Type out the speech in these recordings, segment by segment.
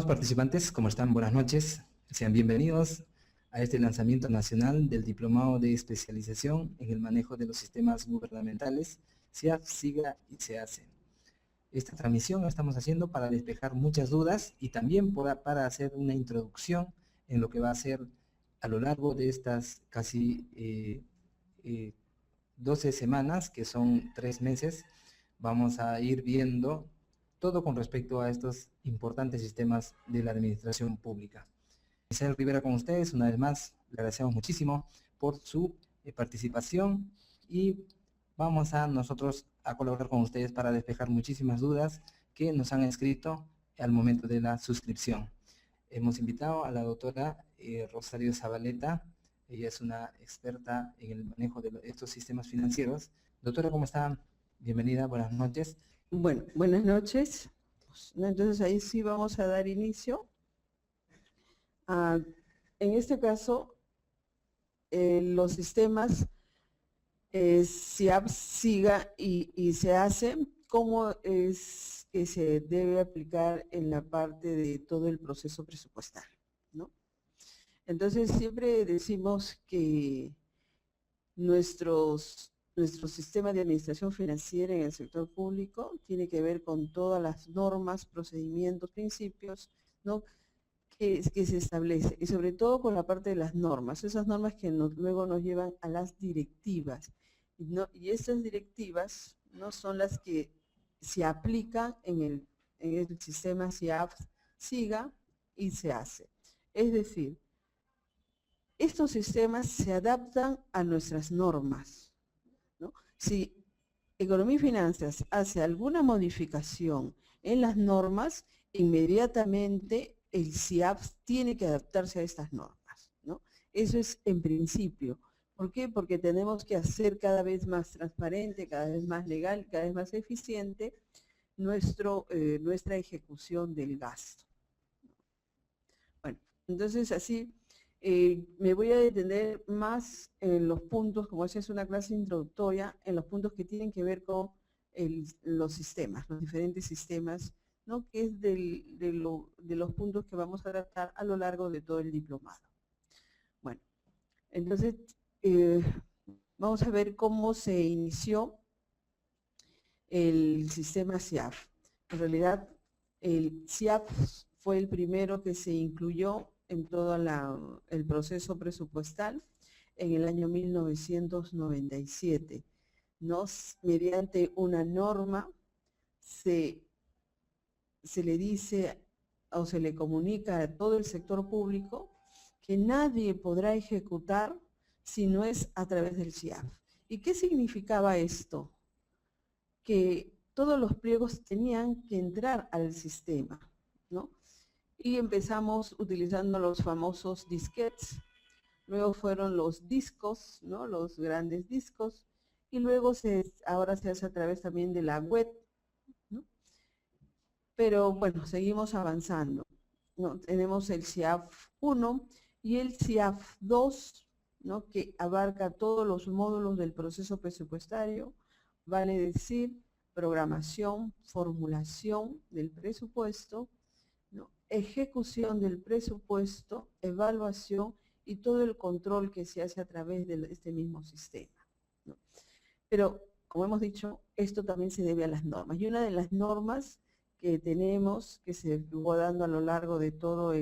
Estimados participantes, ¿cómo están? Buenas noches. Sean bienvenidos a este lanzamiento nacional del Diplomado de Especialización en el Manejo de los Sistemas Gubernamentales, SIAF, SIGA y SEACE. Esta transmisión la estamos haciendo para despejar muchas dudas y también para hacer una introducción en lo que va a ser a lo largo de estas casi 12 semanas, que son 3 meses. Vamos a ir viendo todo con respecto a estos importantes sistemas de la administración pública. Misael Rivera con ustedes, una vez más, le agradecemos muchísimo por su participación y vamos a nosotros a colaborar con ustedes para despejar muchísimas dudas que nos han escrito al momento de la suscripción. Hemos invitado a la doctora Rosario Zabaleta. Ella es una experta en el manejo de estos sistemas financieros. Doctora, ¿cómo está? Bienvenida, buenas noches. Bueno, buenas noches. Entonces ahí sí vamos a dar inicio. En este caso, los sistemas SIAF, SIGA y SEACE, ¿cómo es que se debe aplicar en la parte de todo el proceso presupuestal, ¿no? Entonces siempre decimos que nuestro sistema de administración financiera en el sector público tiene que ver con todas las normas, procedimientos, principios, ¿no?, que se establece, y sobre todo con la parte de las normas, esas normas que luego nos llevan a las directivas, y estas directivas no son las que se aplican en el sistema SIAF, SIGA y SEACE. Es decir, estos sistemas se adaptan a nuestras normas, ¿no? Si Economía y Finanzas hace alguna modificación en las normas, inmediatamente el SIAF tiene que adaptarse a estas normas, ¿no? Eso es en principio. ¿Por qué? Porque tenemos que hacer cada vez más transparente, cada vez más legal, cada vez más eficiente nuestra ejecución del gasto. Bueno, entonces así me voy a detener más en los puntos, como esa es una clase introductoria, en los puntos que tienen que ver con los sistemas, los diferentes sistemas, ¿no?, que es de los puntos que vamos a tratar a lo largo de todo el diplomado. Bueno, entonces vamos a ver cómo se inició el sistema SIAF. En realidad, el SIAF fue el primero que se incluyó en todo el proceso presupuestal en el año 1997. Mediante una norma se le dice o se le comunica a todo el sector público que nadie podrá ejecutar si no es a través del SIAF. ¿Y qué significaba esto? Que todos los pliegos tenían que entrar al sistema, ¿no? Y empezamos utilizando los famosos disquetes, luego fueron los discos, ¿no?, los grandes discos, y luego ahora se hace a través también de la web, ¿no? Pero bueno, seguimos avanzando, ¿no? Tenemos el SIAF 1 y el SIAF 2, ¿no?, que abarca todos los módulos del proceso presupuestario, vale decir, programación, formulación del presupuesto, ¿no?, ejecución del presupuesto, evaluación y todo el control que se hace a través de este mismo sistema, ¿no? Pero, como hemos dicho, esto también se debe a las normas. Y una de las normas que tenemos, que se estuvo dando a lo largo de todo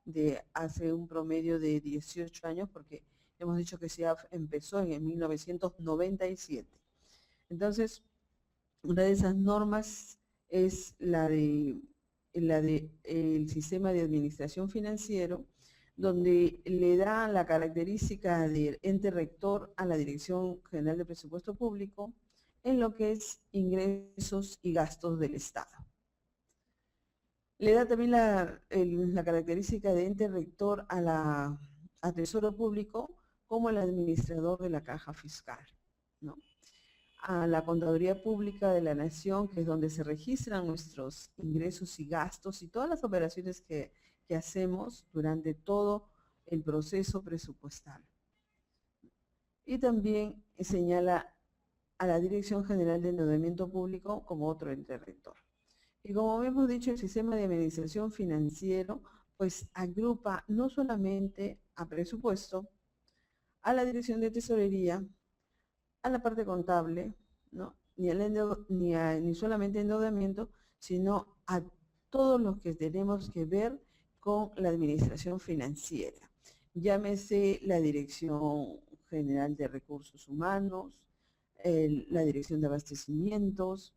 de hace un promedio de 18 años, porque hemos dicho que SIAF empezó en el 1997. Entonces, una de esas normas es el sistema de administración financiero, donde le da la característica de ente rector a la Dirección General de Presupuesto Público en lo que es ingresos y gastos del Estado. Le da también la característica de ente rector a Tesoro Público como el administrador de la caja fiscal, ¿no?, a la Contaduría Pública de la Nación, que es donde se registran nuestros ingresos y gastos y todas las operaciones que hacemos durante todo el proceso presupuestal. Y también señala a la Dirección General de Endeudamiento Público como otro ente rector. Y como hemos dicho, el sistema de administración financiero pues agrupa no solamente a presupuesto, a la dirección de tesorería, a la parte contable, ¿no? Ni solamente endeudamiento, sino a todos los que tenemos que ver con la administración financiera. Llámese la Dirección General de Recursos Humanos, la Dirección de Abastecimientos,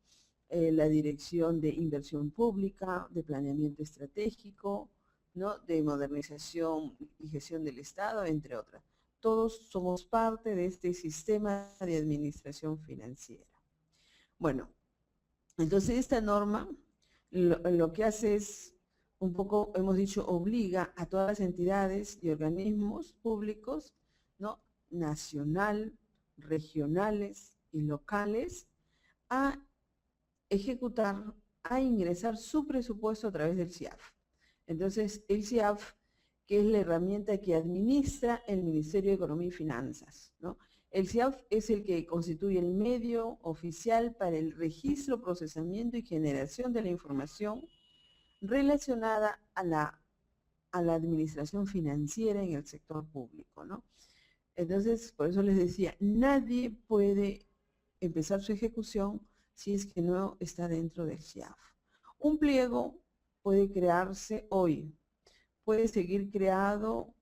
la Dirección de Inversión Pública, de Planeamiento Estratégico, ¿no? De Modernización y Gestión del Estado, entre otras. Todos somos parte de este sistema de administración financiera. Bueno, entonces esta norma lo que hace es, un poco, hemos dicho, obliga a todas las entidades y organismos públicos, ¿no? Nacional, regionales y locales, a ejecutar, a ingresar su presupuesto a través del CIAF. Entonces, el CIAF, que es la herramienta que administra el Ministerio de Economía y Finanzas, ¿no? El CIAF es el que constituye el medio oficial para el registro, procesamiento y generación de la información relacionada a la administración financiera en el sector público, ¿no? Entonces, por eso les decía, nadie puede empezar su ejecución si es que no está dentro del CIAF. Un pliego puede crearse hoy, puede seguir creado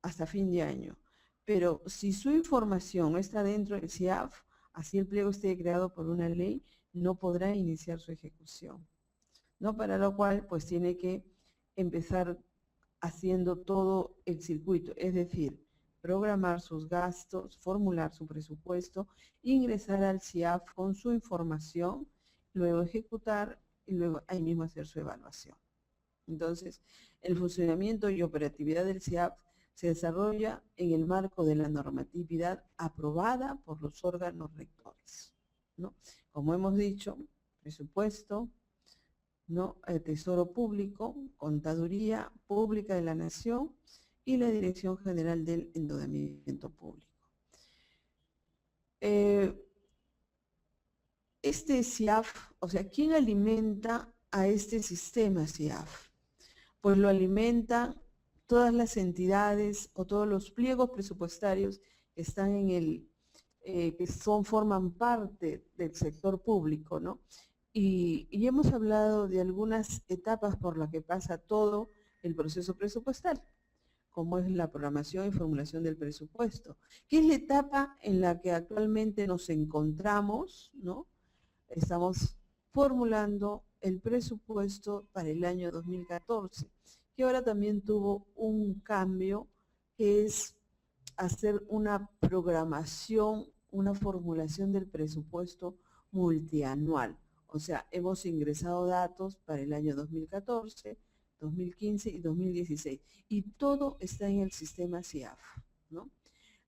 hasta fin de año, pero si su información no está dentro del CIAF, así el pliego esté creado por una ley, no podrá iniciar su ejecución, ¿no? Para lo cual, pues tiene que empezar haciendo todo el circuito, es decir, programar sus gastos, formular su presupuesto, ingresar al CIAF con su información, luego ejecutar y luego ahí mismo hacer su evaluación. Entonces, el funcionamiento y operatividad del CIAF se desarrolla en el marco de la normatividad aprobada por los órganos rectores, ¿no? Como hemos dicho, presupuesto, ¿no? El Tesoro Público, Contaduría Pública de la Nación y la Dirección General del Endeudamiento Público. Este CIAF, o sea, ¿quién alimenta a este sistema CIAF? Pues lo alimentan todas las entidades o todos los pliegos presupuestarios que están en el, forman parte del sector público, ¿no? Y hemos hablado de algunas etapas por las que pasa todo el proceso presupuestal, como es la programación y formulación del presupuesto, que es la etapa en la que actualmente nos encontramos, ¿no? Estamos formulando el presupuesto para el año 2014, que ahora también tuvo un cambio, que es hacer una programación, una formulación del presupuesto multianual. O sea, hemos ingresado datos para el año 2014, 2015 y 2016. Y todo está en el sistema CIAF, ¿no?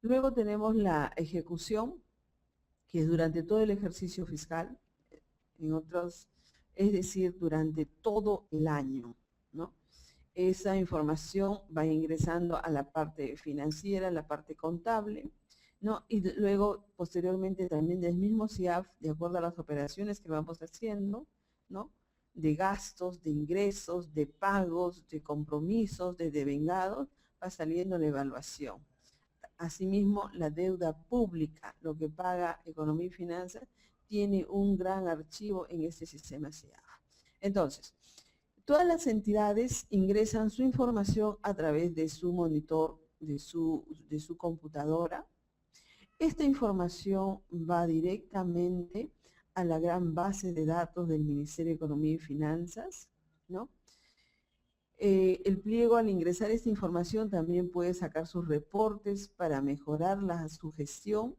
Luego tenemos la ejecución, que es durante todo el ejercicio fiscal, es decir, durante todo el año, ¿no? Esa información va ingresando a la parte financiera, a la parte contable, ¿no? Y luego, posteriormente, también del mismo CIAF, de acuerdo a las operaciones que vamos haciendo, ¿no? De gastos, de ingresos, de pagos, de compromisos, de devengados, va saliendo la evaluación. Asimismo, la deuda pública, lo que paga Economía y Finanzas, tiene un gran archivo en este sistema CIAF. Entonces, todas las entidades ingresan su información a través de su monitor, de su computadora. Esta información va directamente a la gran base de datos del Ministerio de Economía y Finanzas, ¿no? El pliego, al ingresar esta información, también puede sacar sus reportes para mejorar su gestión.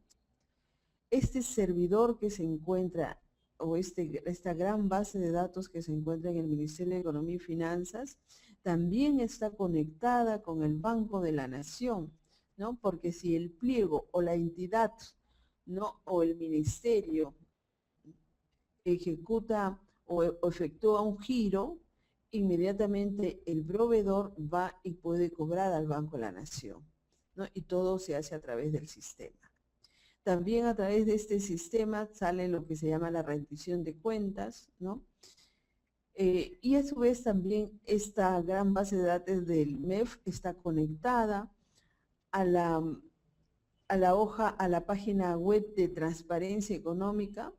Este servidor que se encuentra, o esta gran base de datos que se encuentra en el Ministerio de Economía y Finanzas, también está conectada con el Banco de la Nación, ¿no? Porque si el pliego o la entidad, ¿no? O el ministerio ejecuta o efectúa un giro, inmediatamente el proveedor va y puede cobrar al Banco de la Nación, ¿no? Y todo se hace a través del sistema. También a través de este sistema sale lo que se llama la rendición de cuentas, ¿no? Y a su vez también esta gran base de datos del MEF está conectada a la página web de Transparencia Económica,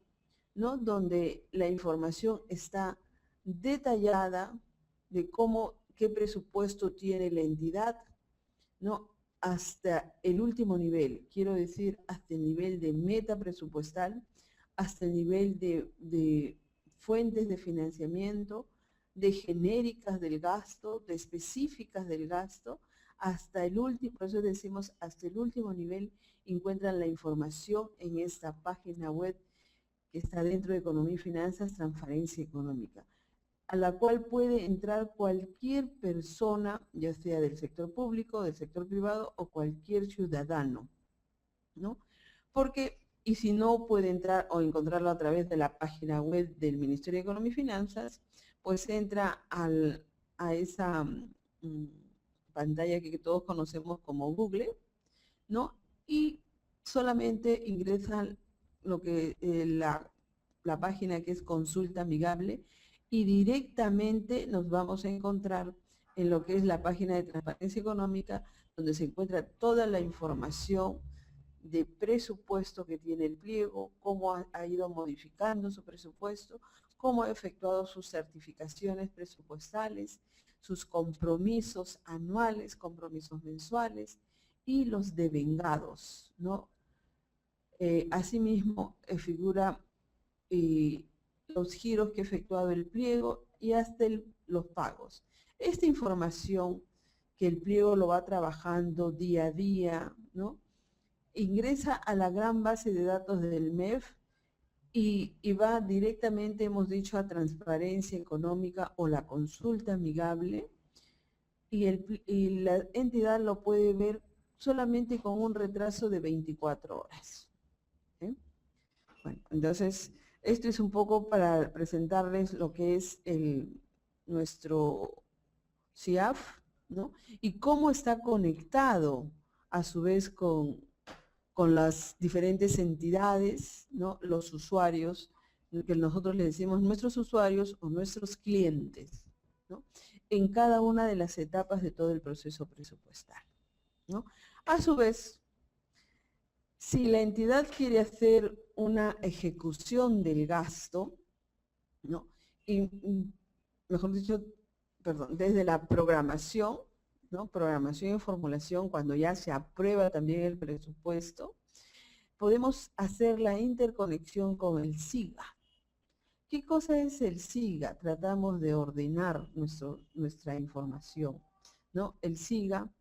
¿no? Donde la información está detallada de qué presupuesto tiene la entidad, ¿no? Hasta el último nivel, quiero decir, hasta el nivel de meta presupuestal, hasta el nivel de fuentes de financiamiento, de genéricas del gasto, de específicas del gasto, hasta el último, por eso decimos hasta el último nivel encuentran la información en esta página web que está dentro de Economía y Finanzas, Transparencia Económica, a la cual puede entrar cualquier persona, ya sea del sector público, del sector privado o cualquier ciudadano, ¿no? Y si no, puede entrar o encontrarlo a través de la página web del Ministerio de Economía y Finanzas, pues entra a esa pantalla que todos conocemos como Google, ¿no? Y solamente ingresan lo que la página que es Consulta Amigable y directamente nos vamos a encontrar en lo que es la página de Transparencia Económica, donde se encuentra toda la información de presupuesto que tiene el pliego, cómo ha ido modificando su presupuesto, cómo ha efectuado sus certificaciones presupuestales, sus compromisos anuales, compromisos mensuales y los devengados, ¿no? Asimismo, figura los giros que ha efectuado el pliego y hasta los pagos. Esta información que el pliego lo va trabajando día a día, ¿no? Ingresa a la gran base de datos del MEF y va directamente, hemos dicho, a Transparencia Económica o la Consulta Amigable, y la entidad lo puede ver solamente con un retraso de 24 horas. ¿Sí? Bueno, entonces, esto es un poco para presentarles lo que es nuestro CIAF, ¿no? Y cómo está conectado a su vez con las diferentes entidades, ¿no? Los usuarios, que nosotros le decimos nuestros usuarios o nuestros clientes, ¿no? En cada una de las etapas de todo el proceso presupuestal, ¿no? A su vez, si la entidad quiere hacer una ejecución del gasto, ¿no? Y, mejor dicho, perdón, desde la programación, ¿no? Programación y formulación, cuando ya se aprueba también el presupuesto, podemos hacer la interconexión con el SIGA. ¿Qué cosa es el SIGA? Tratamos de ordenar nuestra información, ¿no? El SIGA,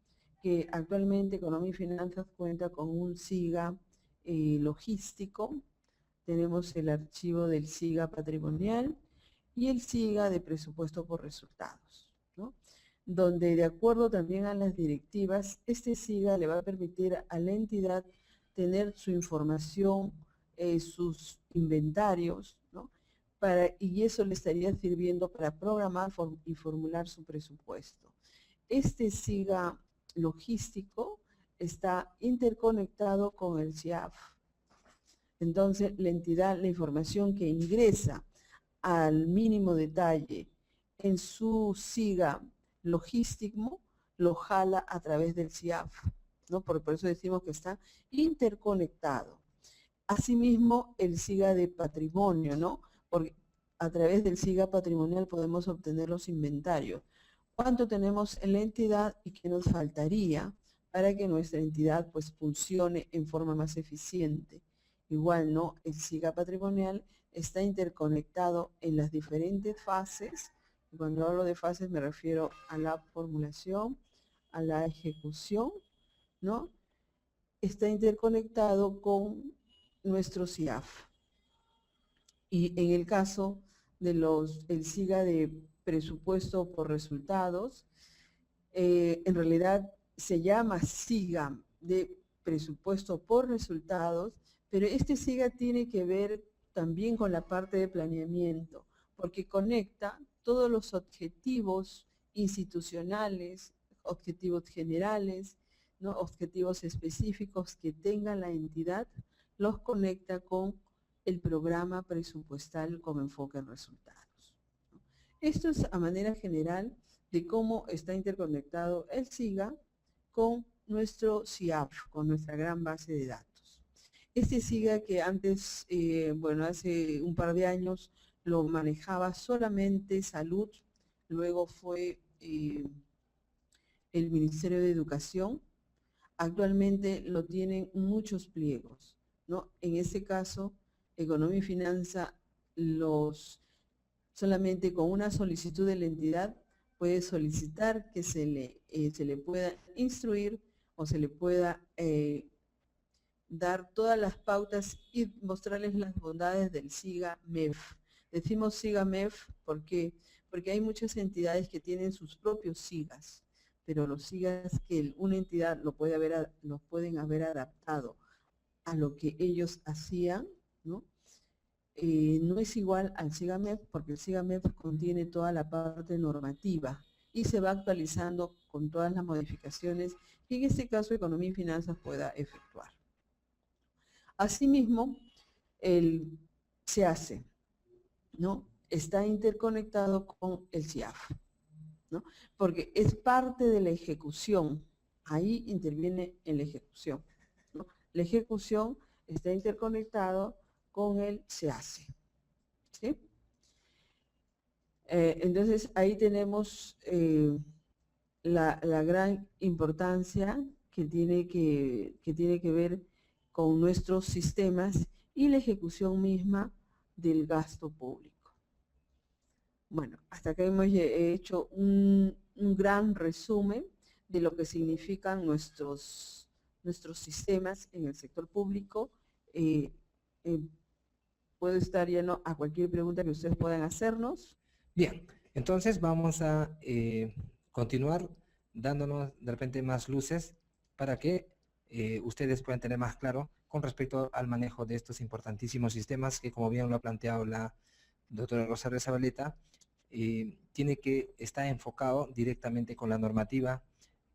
que actualmente Economía y Finanzas cuenta con un SIGA logístico, tenemos el archivo del SIGA patrimonial y el SIGA de presupuesto por resultados, ¿no? Donde de acuerdo también a las directivas, este SIGA le va a permitir a la entidad tener su información, sus inventarios, ¿no? Y eso le estaría sirviendo para programar y formular su presupuesto. Este SIGA logístico está interconectado con el SIAF. Entonces, la entidad, la información que ingresa al mínimo detalle en su SIGA logístico, lo jala a través del SIAF, ¿no? Por eso decimos que está interconectado. Asimismo, el SIGA de patrimonio, ¿no? Porque a través del SIGA patrimonial podemos obtener los inventarios. ¿Cuánto tenemos en la entidad y qué nos faltaría para que nuestra entidad pues funcione en forma más eficiente? Igual, ¿no? El SIGA patrimonial está interconectado en las diferentes fases. Cuando hablo de fases me refiero a la formulación, a la ejecución, ¿no? Está interconectado con nuestro SIAF. Y en el caso de el SIGA de presupuesto por resultados, en realidad se llama SIGA de presupuesto por resultados, pero este SIGA tiene que ver también con la parte de planeamiento, porque conecta todos los objetivos institucionales, objetivos generales, ¿no? Objetivos específicos que tenga la entidad, los conecta con el programa presupuestal con enfoque en resultados, ¿no? Esto es a manera general de cómo está interconectado el SIGA con nuestro CIAF, con nuestra gran base de datos. Este SIGA que antes, bueno, hace un par de años lo manejaba solamente Salud, luego fue el Ministerio de Educación, actualmente lo tienen muchos pliegos, ¿no? En este caso, Economía y Finanza solamente con una solicitud de la entidad puede solicitar que se le pueda instruir o se le pueda dar todas las pautas y mostrarles las bondades del SIGA-MEF. Decimos SIGA-MEF porque hay muchas entidades que tienen sus propios SIGAs, pero los SIGAs que una entidad los pueden haber adaptado a lo que ellos hacían, ¿no? No es igual al SIGA-MEF porque el SIGA-MEF contiene toda la parte normativa y se va actualizando con todas las modificaciones que en este caso Economía y Finanzas pueda efectuar. Asimismo, se hace, ¿no? Está interconectado con el CIAF, ¿no? Porque es parte de la ejecución, ahí interviene en la ejecución, ¿no? La ejecución está interconectado con el SEACE, ¿sí? Entonces ahí tenemos la gran importancia que tiene que ver con nuestros sistemas y la ejecución misma del gasto público. Bueno, hasta acá hemos hecho un gran resumen de lo que significan nuestros sistemas en el sector público. Puedo estar lleno a cualquier pregunta que ustedes puedan hacernos. Bien, entonces vamos a continuar dándonos de repente más luces para que ustedes puedan tener más claro con respecto al manejo de estos importantísimos sistemas que, como bien lo ha planteado la doctora Rosario Zabaleta, está enfocado directamente con la normativa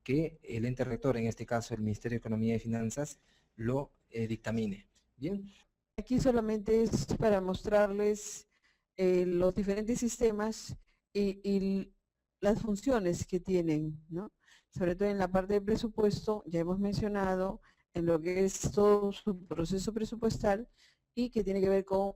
que el ente rector, en este caso el Ministerio de Economía y Finanzas, lo dictamine. Bien. Aquí solamente es para mostrarles los diferentes sistemas y las funciones que tienen, ¿no? Sobre todo en la parte de presupuesto, ya hemos mencionado en lo que es todo su proceso presupuestal y que tiene que ver con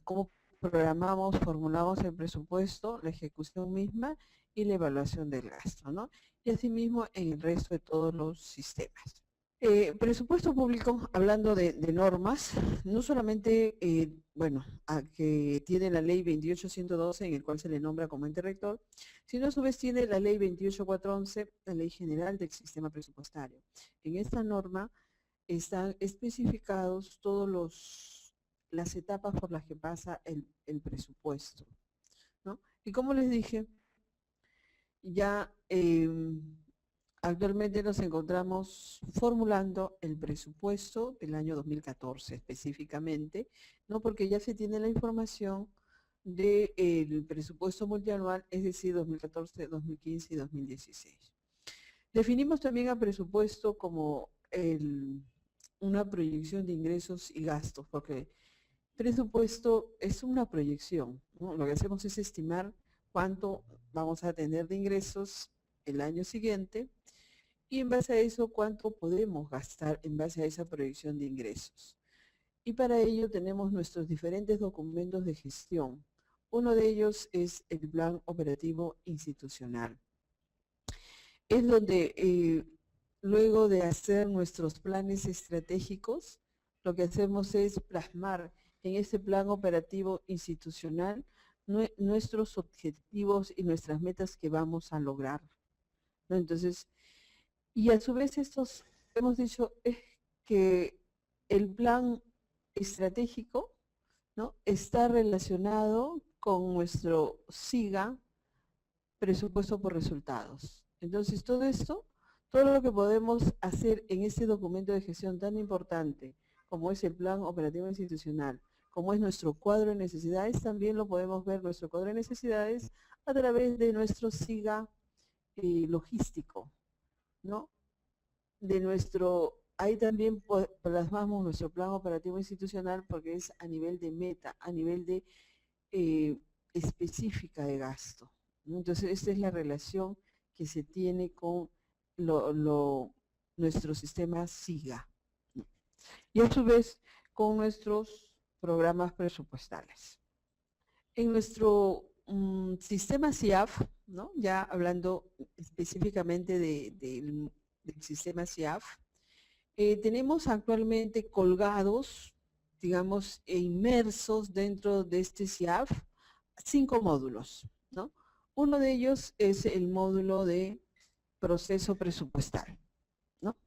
cómo programamos, formulamos el presupuesto, la ejecución misma y la evaluación del gasto, ¿no? Y asimismo en el resto de todos los sistemas. Presupuesto público, hablando de normas, no solamente, bueno, que tiene la ley 28112 en el cual se le nombra como ente rector, sino a su vez tiene la ley 28411, la ley general del sistema presupuestario. En esta norma están especificados todas las etapas por las que pasa el presupuesto, ¿no? Y como les dije, ya actualmente nos encontramos formulando el presupuesto del año 2014 específicamente, ¿no? Porque ya se tiene la información del presupuesto multianual, es decir, 2014, 2015 y 2016. Definimos también al presupuesto como una proyección de ingresos y gastos, porque presupuesto es una proyección, ¿no? Lo que hacemos es estimar cuánto vamos a tener de ingresos el año siguiente y en base a eso cuánto podemos gastar en base a esa proyección de ingresos. Y para ello tenemos nuestros diferentes documentos de gestión. Uno de ellos es el Plan Operativo Institucional. Es donde luego de hacer nuestros planes estratégicos, lo que hacemos es plasmar en ese plan operativo institucional nuestros objetivos y nuestras metas que vamos a lograr, ¿no? Entonces, y a su vez hemos dicho es que el plan estratégico, ¿no? Está relacionado con nuestro SIGA, presupuesto por resultados. Entonces todo esto, todo lo que podemos hacer en este documento de gestión tan importante como es el plan operativo institucional, como es nuestro cuadro de necesidades, también lo podemos ver nuestro cuadro de necesidades a través de nuestro SIGA logístico, ¿no? Ahí también plasmamos nuestro plan operativo institucional porque es a nivel de meta, a nivel de específica de gasto, ¿no? Entonces, esta es la relación que se tiene con nuestro sistema SIGA, ¿no? Y a su vez con nuestros programas presupuestales. En nuestro sistema SIAF, ¿no? Ya hablando específicamente del sistema SIAF, tenemos actualmente colgados, digamos, e inmersos dentro de este SIAF 5 módulos, ¿no? Uno de ellos es el módulo de proceso presupuestal, ¿no?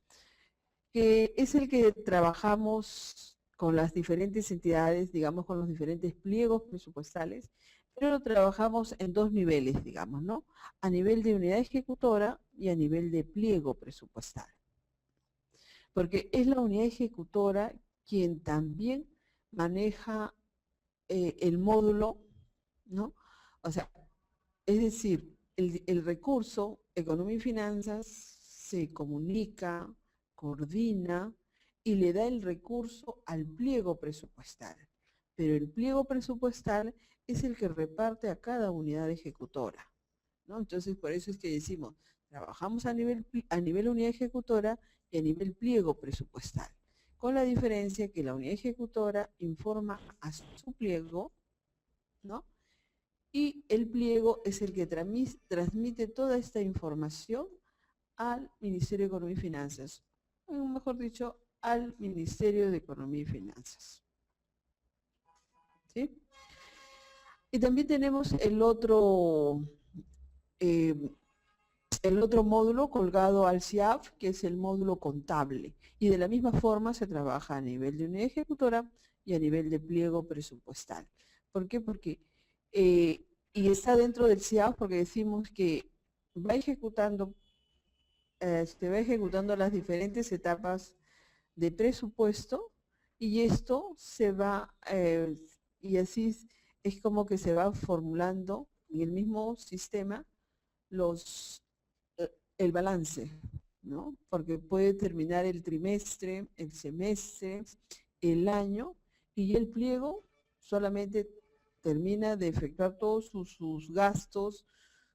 Que es el que trabajamos con las diferentes entidades, digamos, con los diferentes pliegos presupuestales, pero lo trabajamos en 2 niveles, digamos, ¿no? A nivel de unidad ejecutora y a nivel de pliego presupuestal. Porque es la unidad ejecutora quien también maneja el módulo, ¿no? O sea, es decir, el recurso, economía y finanzas, se comunica, coordina y le da el recurso al pliego presupuestal. Pero el pliego presupuestal es el que reparte a cada unidad ejecutora, ¿no? Entonces, por eso es que decimos, trabajamos a nivel unidad ejecutora y a nivel pliego presupuestal, con la diferencia que la unidad ejecutora informa a su pliego, ¿no? Y el pliego es el que transmite toda esta información al Ministerio de Economía y Finanzas, o mejor dicho, al Ministerio de Economía y Finanzas. ¿Sí? Y también tenemos el otro módulo colgado al SIAF, que es el módulo contable. Y de la misma forma se trabaja a nivel de unidad ejecutora y a nivel de pliego presupuestal. ¿Por qué? Porque, y está dentro del SIAF porque decimos que va ejecutando, se va ejecutando las diferentes etapas de presupuesto y esto se va, y así es como que se va formulando en el mismo sistema el balance, ¿no? Porque puede terminar el trimestre, el semestre, el año, y el pliego solamente termina de efectuar todos sus gastos,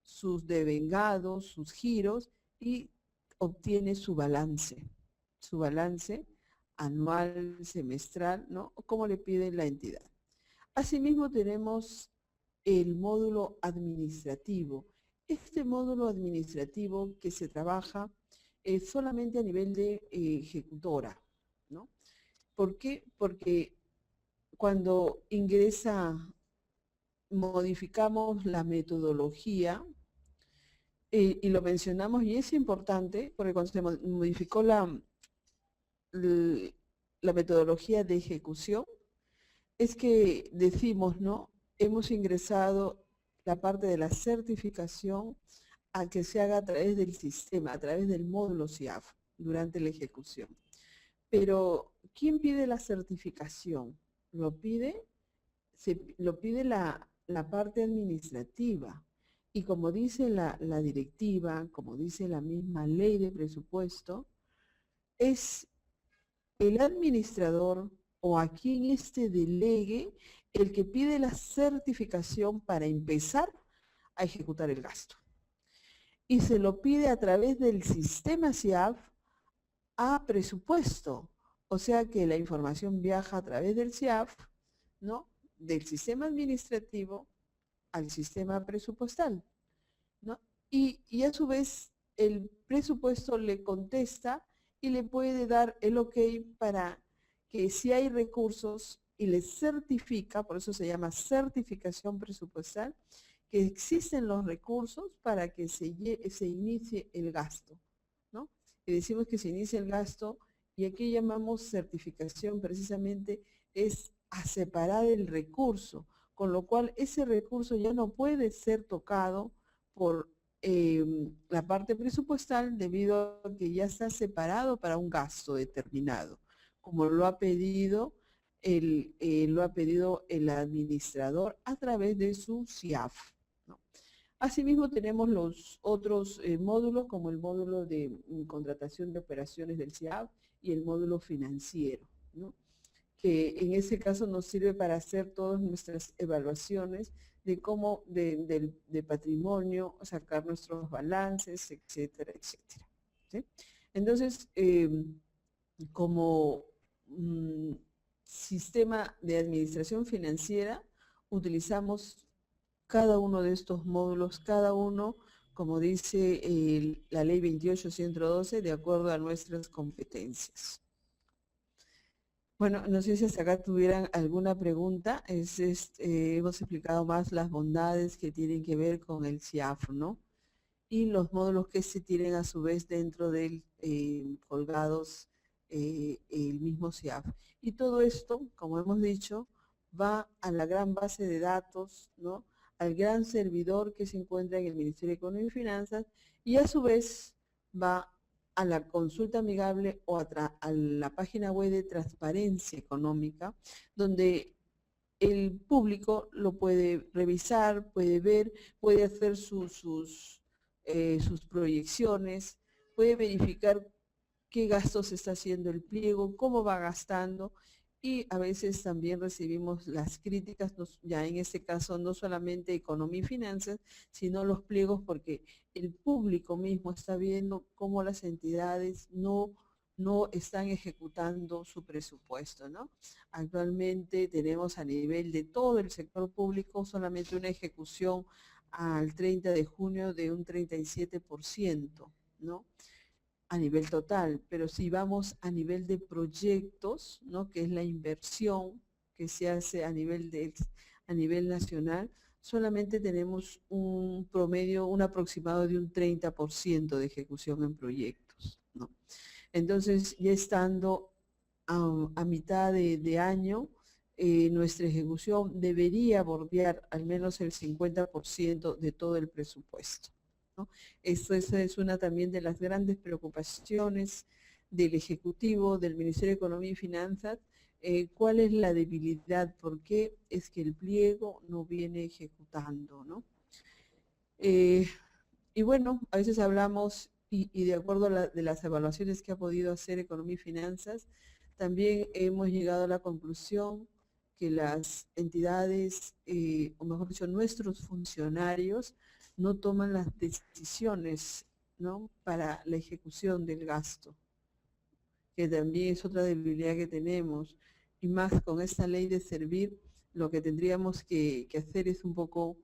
sus devengados, sus giros, y obtiene su balance anual, semestral, ¿no? Como le pide la entidad. Asimismo tenemos el módulo administrativo. Este módulo administrativo que se trabaja solamente a nivel de ejecutora, ¿no? ¿Por qué? Porque cuando modificamos la metodología, y lo mencionamos, y es importante, porque cuando se modificó la metodología de ejecución, es que decimos, ¿no? Hemos ingresado la parte de la certificación a que se haga a través del sistema, a través del módulo SIAF, durante la ejecución. Pero, ¿quién pide la certificación? Lo pide la parte administrativa. Y como dice la directiva, como dice la misma ley de presupuesto, es el administrador o a quien éste delegue el que pide la certificación para empezar a ejecutar el gasto. Y se lo pide a través del sistema SIAF a presupuesto. O sea que la información viaja a través del SIAF, ¿no? Del sistema administrativo al sistema presupuestal, ¿no? Y a su vez el presupuesto le contesta y le puede dar el ok para que si hay recursos y le certifica, por eso se llama certificación presupuestal, que existen los recursos para que se inicie el gasto, ¿no? Y decimos que se inicia el gasto y aquí llamamos certificación precisamente es a separar el recurso, con lo cual ese recurso ya no puede ser tocado por la parte presupuestal debido a que ya está separado para un gasto determinado, como lo ha pedido el administrador a través de su SIAF, ¿no? Asimismo tenemos los otros módulos como el módulo de contratación de operaciones del SIAF y el módulo financiero, ¿no? que en ese caso nos sirve para hacer todas nuestras evaluaciones de cómo, de patrimonio, sacar nuestros balances, etcétera, etcétera. ¿Sí? Entonces, como sistema de administración financiera, utilizamos cada uno de estos módulos, cada uno, como dice la ley 28.112, de acuerdo a nuestras competencias. Bueno, no sé si hasta acá tuvieran alguna pregunta. Hemos explicado más las bondades que tienen que ver con el CIAF, ¿no? Y los módulos que se tienen a su vez dentro del colgados el mismo CIAF. Y todo esto, como hemos dicho, va a la gran base de datos, ¿no? Al gran servidor que se encuentra en el Ministerio de Economía y Finanzas, y a su vez va a la consulta amigable o a la página web de Transparencia Económica, donde el público lo puede revisar, puede ver, puede hacer sus proyecciones, puede verificar qué gastos está haciendo el pliego, cómo va gastando, y a veces también recibimos las críticas, ya en este caso no solamente Economía y Finanzas, sino los pliegos, porque el público mismo está viendo cómo las entidades no están ejecutando su presupuesto, ¿no? Actualmente tenemos a nivel de todo el sector público solamente una ejecución al 30 de junio de un 37%, ¿no? A nivel total, pero si vamos a nivel de proyectos, ¿no? Que es la inversión que se hace a nivel nacional, solamente tenemos un promedio, un aproximado de un 30% de ejecución en proyectos, ¿no? Entonces, ya estando a mitad de año, nuestra ejecución debería bordear al menos el 50% de todo el presupuesto, ¿no? Esa es una también de las grandes preocupaciones del Ejecutivo, del Ministerio de Economía y Finanzas. ¿Cuál es la debilidad? ¿Por qué es que el pliego no viene ejecutando, ¿no? Y bueno, a veces hablamos, y de acuerdo de las evaluaciones que ha podido hacer Economía y Finanzas, también hemos llegado a la conclusión que las entidades, o mejor dicho, nuestros funcionarios, no toman las decisiones, ¿no? Para la ejecución del gasto, que también es otra debilidad que tenemos. Y más con esta ley de servir, lo que tendríamos que hacer es un poco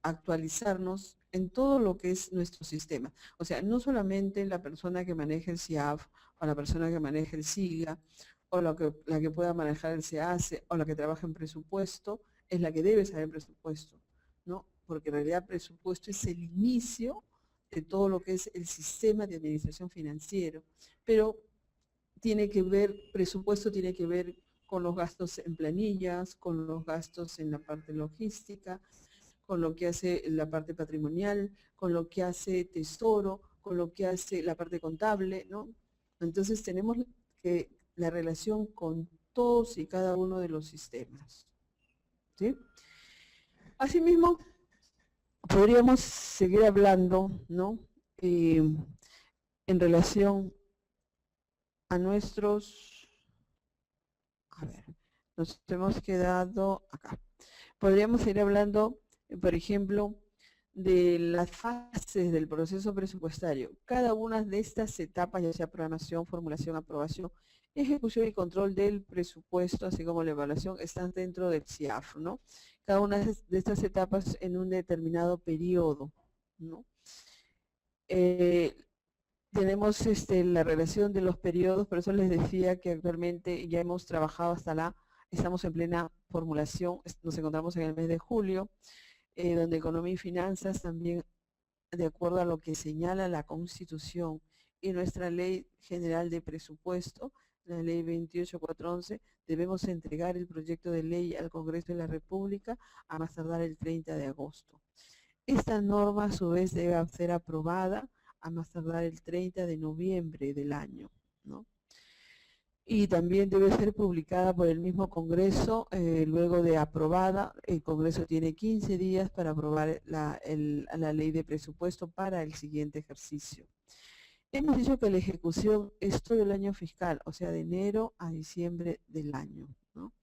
actualizarnos en todo lo que es nuestro sistema. O sea, no solamente la persona que maneja el CIAF, o la persona que maneja el SIGA, o la que pueda manejar el SEACE, o la que trabaja en presupuesto, es la que debe saber presupuesto, ¿no? Porque en realidad presupuesto es el inicio de todo lo que es el sistema de administración financiero, pero tiene que ver, presupuesto tiene que ver con los gastos en planillas, con los gastos en la parte logística, con lo que hace la parte patrimonial, con lo que hace tesoro, con lo que hace la parte contable, ¿no? Entonces tenemos que la relación con todos y cada uno de los sistemas, ¿sí? Asimismo, podríamos seguir hablando, ¿no? En relación a nuestros, a ver, nos hemos quedado acá. Podríamos seguir hablando, por ejemplo, de las fases del proceso presupuestario. Cada una de estas etapas, ya sea programación, formulación, aprobación, ejecución y control del presupuesto, así como la evaluación, están dentro del CIAF, ¿no? Cada una de estas etapas en un determinado periodo, ¿no? Tenemos la relación de los periodos, por eso les decía que actualmente ya hemos trabajado estamos en plena formulación, nos encontramos en el mes de julio, donde Economía y Finanzas también, de acuerdo a lo que señala la Constitución y nuestra Ley General de Presupuesto, la Ley 28.411, debemos entregar el proyecto de ley al Congreso de la República a más tardar el 30 de agosto. Esta norma, a su vez, debe ser aprobada a más tardar el 30 de noviembre del año, ¿no? Y también debe ser publicada por el mismo Congreso. Luego de aprobada, el Congreso tiene 15 días para aprobar la ley de presupuesto para el siguiente ejercicio. hemos dicho que la ejecución es todo el año fiscal, o sea, de enero a diciembre del año, ¿no?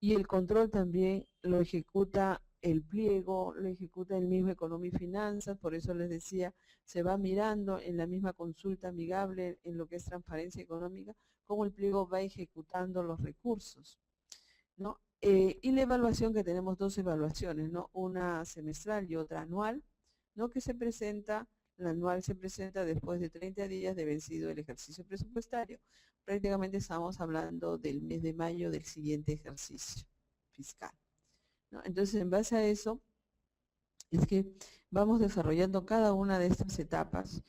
Y el control también lo ejecuta el pliego, lo ejecuta el mismo Economía y Finanzas, por eso les decía, se va mirando en la misma consulta amigable en lo que es transparencia económica, cómo el pliego va ejecutando los recursos, ¿no? Y la evaluación, que tenemos dos evaluaciones, ¿no? Una semestral y otra anual, ¿no? Que se presenta, la anual se presenta después de 30 días de vencido el ejercicio presupuestario. Prácticamente estamos hablando del mes de mayo del siguiente ejercicio fiscal, ¿no? Entonces, en base a eso, es que vamos desarrollando cada una de estas etapas,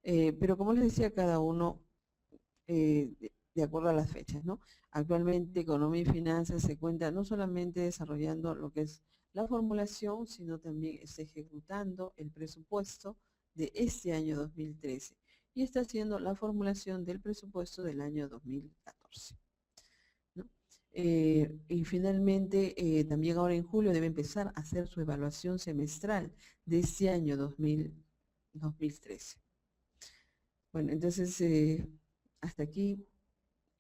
pero como les decía, cada uno de acuerdo a las fechas, ¿no? Actualmente Economía y Finanzas se cuenta no solamente desarrollando lo que es la formulación, sino también está ejecutando el presupuesto de este año 2013 y está haciendo la formulación del presupuesto del año 2014, ¿no? Y finalmente, también ahora en julio debe empezar a hacer su evaluación semestral de este año 2013. Bueno, entonces, hasta aquí.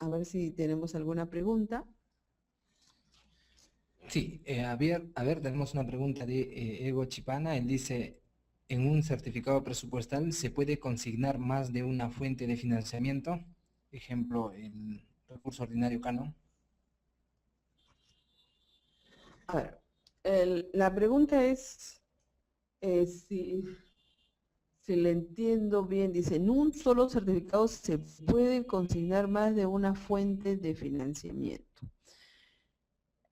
A ver si tenemos alguna pregunta. Sí, a ver, tenemos una pregunta de Ego Chipana. Él dice, ¿en un certificado presupuestal se puede consignar más de una fuente de financiamiento? Ejemplo, el recurso ordinario Cano. A ver, la pregunta es si le entiendo bien. Dice, en un solo certificado se puede consignar más de una fuente de financiamiento.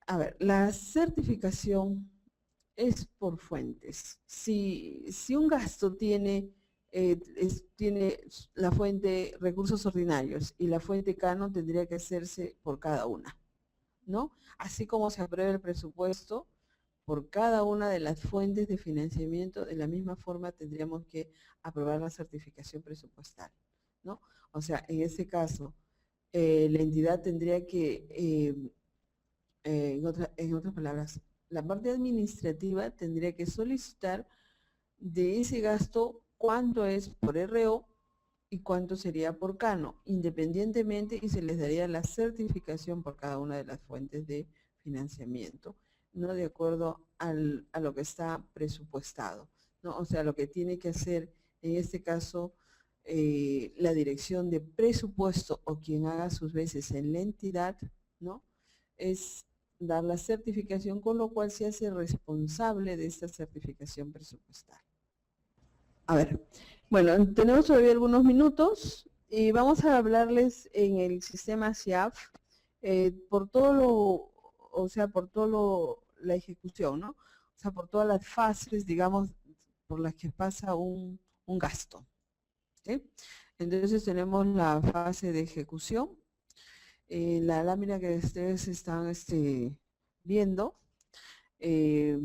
A ver, la certificación es por fuentes. Si un gasto tiene la fuente recursos ordinarios y la fuente Cano, tendría que hacerse por cada una, ¿no? Así como se aprueba el presupuesto por cada una de las fuentes de financiamiento, de la misma forma tendríamos que aprobar la certificación presupuestal, ¿no? O sea, en ese caso, la entidad tendría que, en otras palabras, la parte administrativa tendría que solicitar de ese gasto cuánto es por RO y cuánto sería por Cano, independientemente, y se les daría la certificación por cada una de las fuentes de financiamiento, ¿no? De acuerdo a lo que está presupuestado, ¿no? O sea, lo que tiene que hacer en este caso la dirección de presupuesto o quien haga sus veces en la entidad, ¿no? Es dar la certificación, con lo cual se hace responsable de esta certificación presupuestal. A ver, bueno, tenemos todavía algunos minutos y vamos a hablarles en el sistema SIAF por todo la ejecución, ¿no? O sea, por todas las fases, digamos, por las que pasa un gasto, ¿sí? Entonces tenemos la fase de ejecución. La lámina que ustedes están viendo, es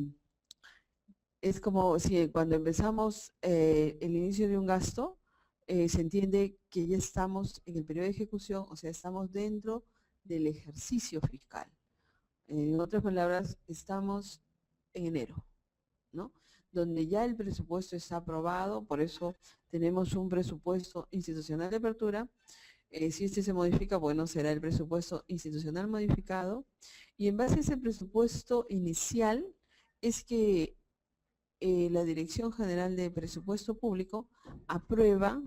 como si cuando empezamos el inicio de un gasto, se entiende que ya estamos en el periodo de ejecución, o sea, estamos dentro del ejercicio fiscal. En otras palabras, estamos en enero, ¿no? Donde ya el presupuesto está aprobado, por eso tenemos un presupuesto institucional de apertura. Si este se modifica, bueno, será el presupuesto institucional modificado. Y en base a ese presupuesto inicial es que la Dirección General de Presupuesto Público aprueba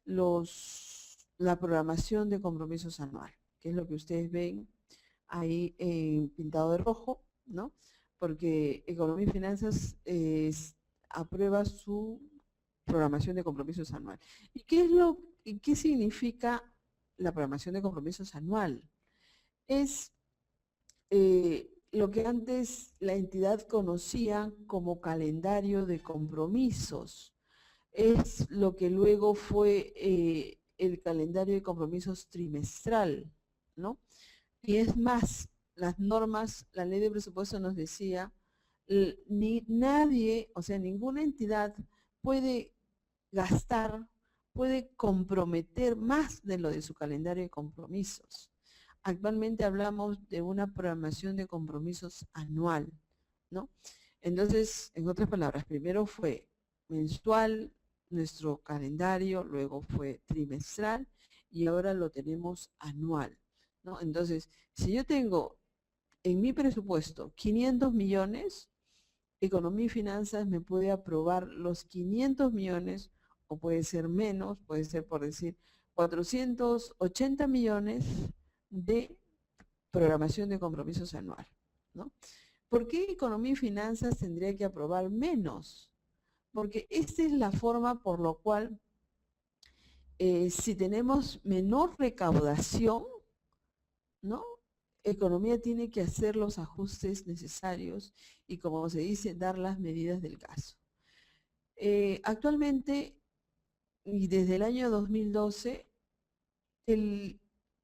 la programación de compromisos anual, que es lo que ustedes ven ahí pintado de rojo, ¿no? Porque Economía y Finanzas aprueba su programación de compromisos anual. ¿Y qué significa la programación de compromisos anual? Es lo que antes la entidad conocía como calendario de compromisos. Es lo que luego fue el calendario de compromisos trimestral, ¿no? Y es más, las normas, la ley de presupuesto nos decía, nadie, o sea, ninguna entidad puede gastar, puede comprometer más de lo de su calendario de compromisos. Actualmente hablamos de una programación de compromisos anual, ¿no? Entonces, en otras palabras, primero fue mensual, nuestro calendario, luego fue trimestral y ahora lo tenemos anual, ¿no? Entonces, si yo tengo en mi presupuesto 500 millones, Economía y Finanzas me puede aprobar los 500 millones, o puede ser menos, puede ser, por decir, 480 millones de programación de compromisos anual, ¿no? ¿Por qué Economía y Finanzas tendría que aprobar menos? Porque esta es la forma por la cual, si tenemos menor recaudación, ¿no? Economía tiene que hacer los ajustes necesarios y, como se dice, dar las medidas del caso. Actualmente, y desde el año 2012,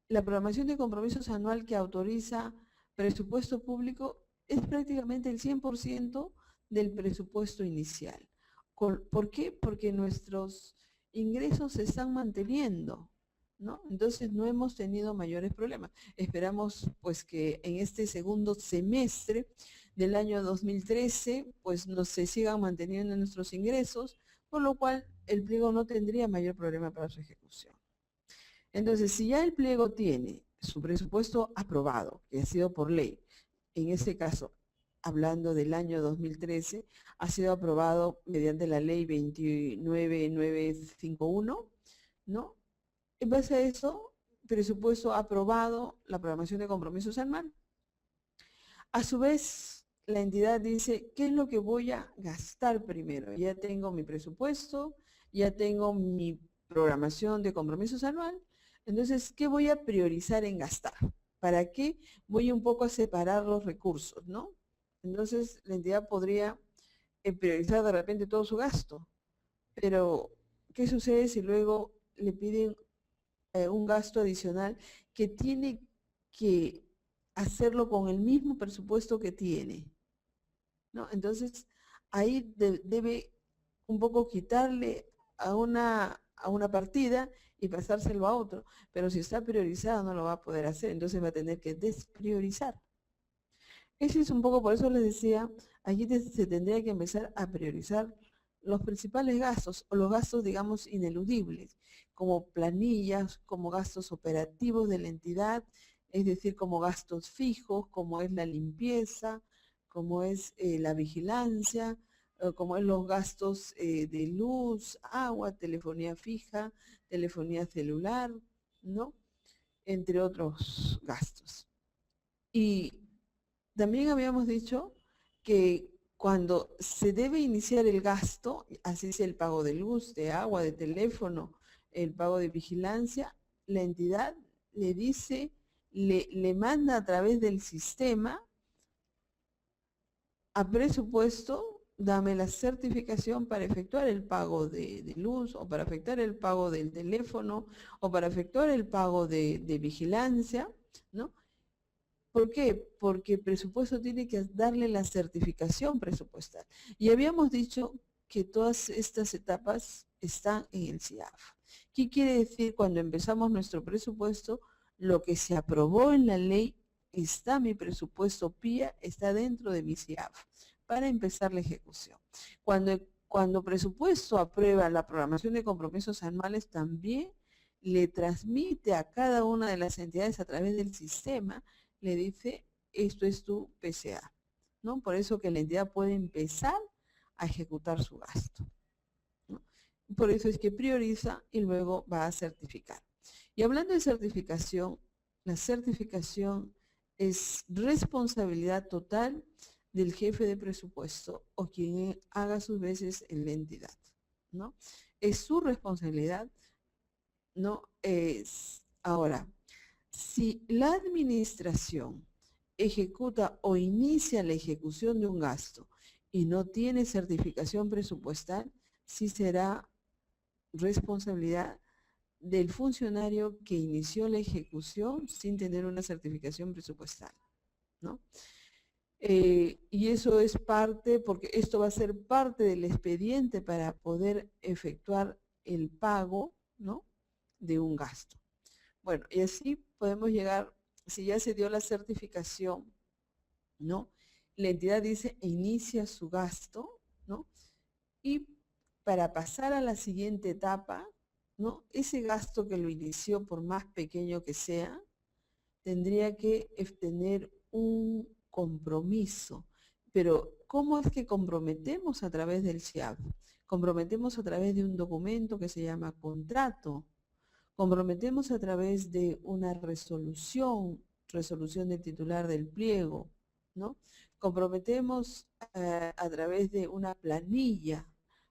la programación de compromisos anual que autoriza presupuesto público es prácticamente el 100% del presupuesto inicial. ¿Por qué? Porque nuestros ingresos se están manteniendo, ¿no? Entonces no hemos tenido mayores problemas. Esperamos pues que en este segundo semestre del año 2013 pues se sigan manteniendo nuestros ingresos, por lo cual el pliego no tendría mayor problema para su ejecución. Entonces, si ya el pliego tiene su presupuesto aprobado, que ha sido por ley, en este caso, hablando del año 2013, ha sido aprobado mediante la ley 29951, ¿no? En base a eso, presupuesto aprobado, la programación de compromisos anual. A su vez, la entidad dice, ¿qué es lo que voy a gastar primero? Ya tengo mi presupuesto, ya tengo mi programación de compromisos anual, entonces, ¿qué voy a priorizar en gastar? ¿Para qué? Voy un poco a separar los recursos, ¿no? Entonces, la entidad podría priorizar de repente todo su gasto, pero ¿qué sucede si luego le piden un gasto adicional que tiene que hacerlo con el mismo presupuesto que tiene, ¿no? Entonces, ahí debe un poco quitarle a una partida y pasárselo a otro, pero si está priorizado no lo va a poder hacer, entonces va a tener que despriorizar. Ese es un poco, por eso les decía, allí se tendría que empezar a priorizar los principales gastos, o los gastos, digamos, ineludibles, como planillas, como gastos operativos de la entidad, es decir, como gastos fijos, como es la limpieza, como es la vigilancia, como es los gastos de luz, agua, telefonía fija, telefonía celular, ¿no? Entre otros gastos. Y también habíamos dicho que cuando se debe iniciar el gasto, así sea el pago de luz, de agua, de teléfono, el pago de vigilancia, la entidad le dice, le manda a través del sistema a presupuesto, dame la certificación para efectuar el pago de luz, o para efectuar el pago del teléfono, o para efectuar el pago de vigilancia, ¿no? ¿Por qué? Porque el presupuesto tiene que darle la certificación presupuestal. Y habíamos dicho que todas estas etapas están en el CIAF. ¿Qué quiere decir? Cuando empezamos nuestro presupuesto, lo que se aprobó en la ley está, mi presupuesto PIA está dentro de mi CIAF para empezar la ejecución. Cuando presupuesto aprueba la programación de compromisos anuales, también le transmite a cada una de las entidades a través del sistema, le dice, esto es tu PCA, ¿no? Por eso que la entidad puede empezar a ejecutar su gasto, ¿no? Por eso es que prioriza y luego va a certificar. Y hablando de certificación, la certificación es responsabilidad total del jefe de presupuesto o quien haga sus veces en la entidad, ¿no? Es su responsabilidad, ¿no? Ahora, si la administración ejecuta o inicia la ejecución de un gasto y no tiene certificación presupuestal, sí será responsabilidad del funcionario que inició la ejecución sin tener una certificación presupuestal, ¿no? Y eso es parte, porque esto va a ser parte del expediente para poder efectuar el pago, ¿no?, de un gasto. Bueno, y así podemos llegar, si ya se dio la certificación, ¿no? La entidad dice, inicia su gasto, ¿no? Y para pasar a la siguiente etapa, ¿no? Ese gasto que lo inició, por más pequeño que sea, tendría que tener un compromiso. Pero, ¿cómo es que comprometemos a través del SIAP? Comprometemos a través de un documento que se llama contrato. Comprometemos a través de una resolución del titular del pliego, ¿no? Comprometemos a través de una planilla,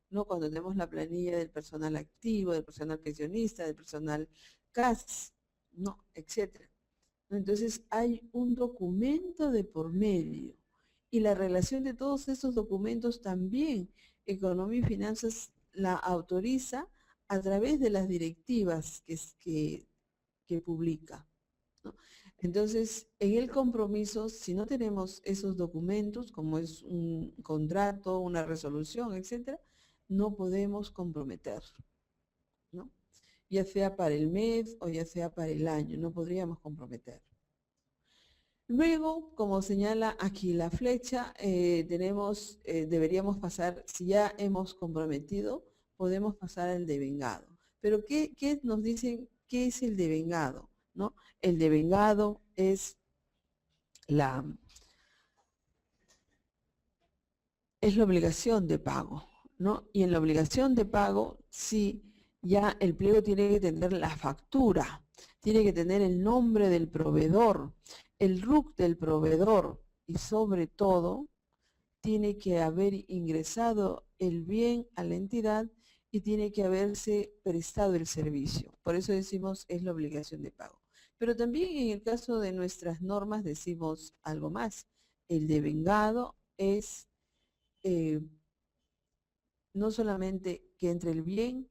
¿no? Cuando tenemos la planilla del personal activo, del personal pensionista, del personal CAS, ¿no? Etcétera. Entonces hay un documento de por medio y la relación de todos esos documentos también Economía y Finanzas la autoriza a través de las directivas que publica, ¿no? Entonces, en el compromiso, si no tenemos esos documentos, como es un contrato, una resolución, etcétera, no podemos comprometer, ¿no? Ya sea para el mes o ya sea para el año, no podríamos comprometer. Luego, como señala aquí la flecha, deberíamos pasar, si ya hemos comprometido, podemos pasar al devengado. Pero ¿qué nos dicen? ¿Qué es el devengado? ¿No? El devengado es la obligación de pago, ¿no? Y en la obligación de pago, sí, ya el pliego tiene que tener la factura, tiene que tener el nombre del proveedor, el RUC del proveedor y sobre todo tiene que haber ingresado el bien a la entidad y tiene que haberse prestado el servicio. Por eso decimos es la obligación de pago. Pero también en el caso de nuestras normas decimos algo más. El devengado es no solamente que entre el bien,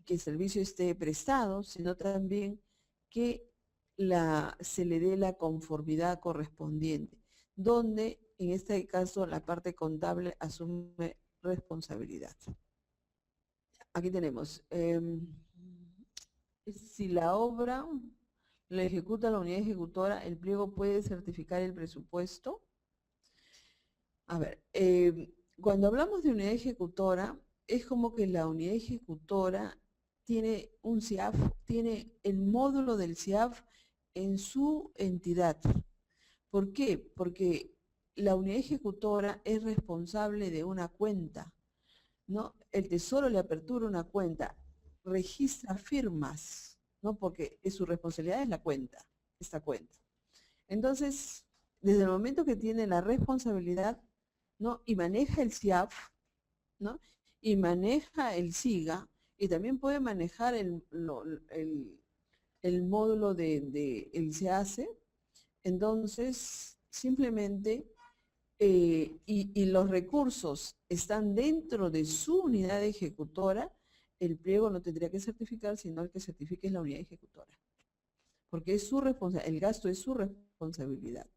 que el servicio esté prestado, sino también que se le dé la conformidad correspondiente, donde en este caso la parte contable asume responsabilidad. Aquí tenemos, si la obra la ejecuta la unidad ejecutora, el pliego puede certificar el presupuesto. A ver, cuando hablamos de unidad ejecutora, es como que la unidad ejecutora tiene un CIAF, tiene el módulo del CIAF en su entidad. ¿Por qué? Porque la unidad ejecutora es responsable de una cuenta, ¿no? El Tesoro le apertura una cuenta, registra firmas, ¿no? Porque su responsabilidad es la cuenta, esta cuenta. Entonces, desde el momento que tiene la responsabilidad, ¿no? Y maneja el CIAF, ¿no? Y maneja el SIGA, y también puede manejar el módulo el SEACE, entonces simplemente, y los recursos están dentro de su unidad ejecutora, el pliego no tendría que certificar, sino el que certifique es la unidad ejecutora. Porque es su responsabilidad, el gasto es su responsabilidad.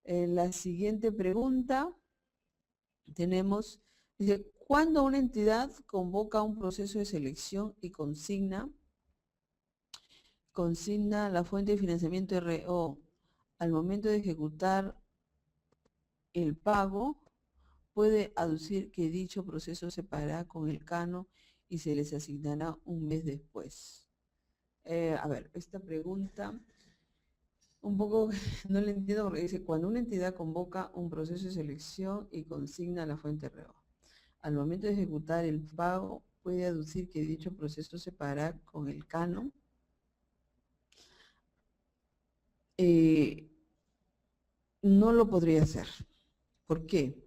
La siguiente pregunta tenemos, dice, ¿cuándo una entidad convoca un proceso de selección y consigna la fuente de financiamiento RO? Al momento de ejecutar el pago, puede aducir que dicho proceso se pagará con el cano y se les asignará un mes después. A ver, esta pregunta un poco no la entiendo porque dice, cuando una entidad convoca un proceso de selección y consigna la fuente RO, al momento de ejecutar el pago, puede aducir que dicho proceso se pagará con el cano. No lo podría hacer. ¿Por qué?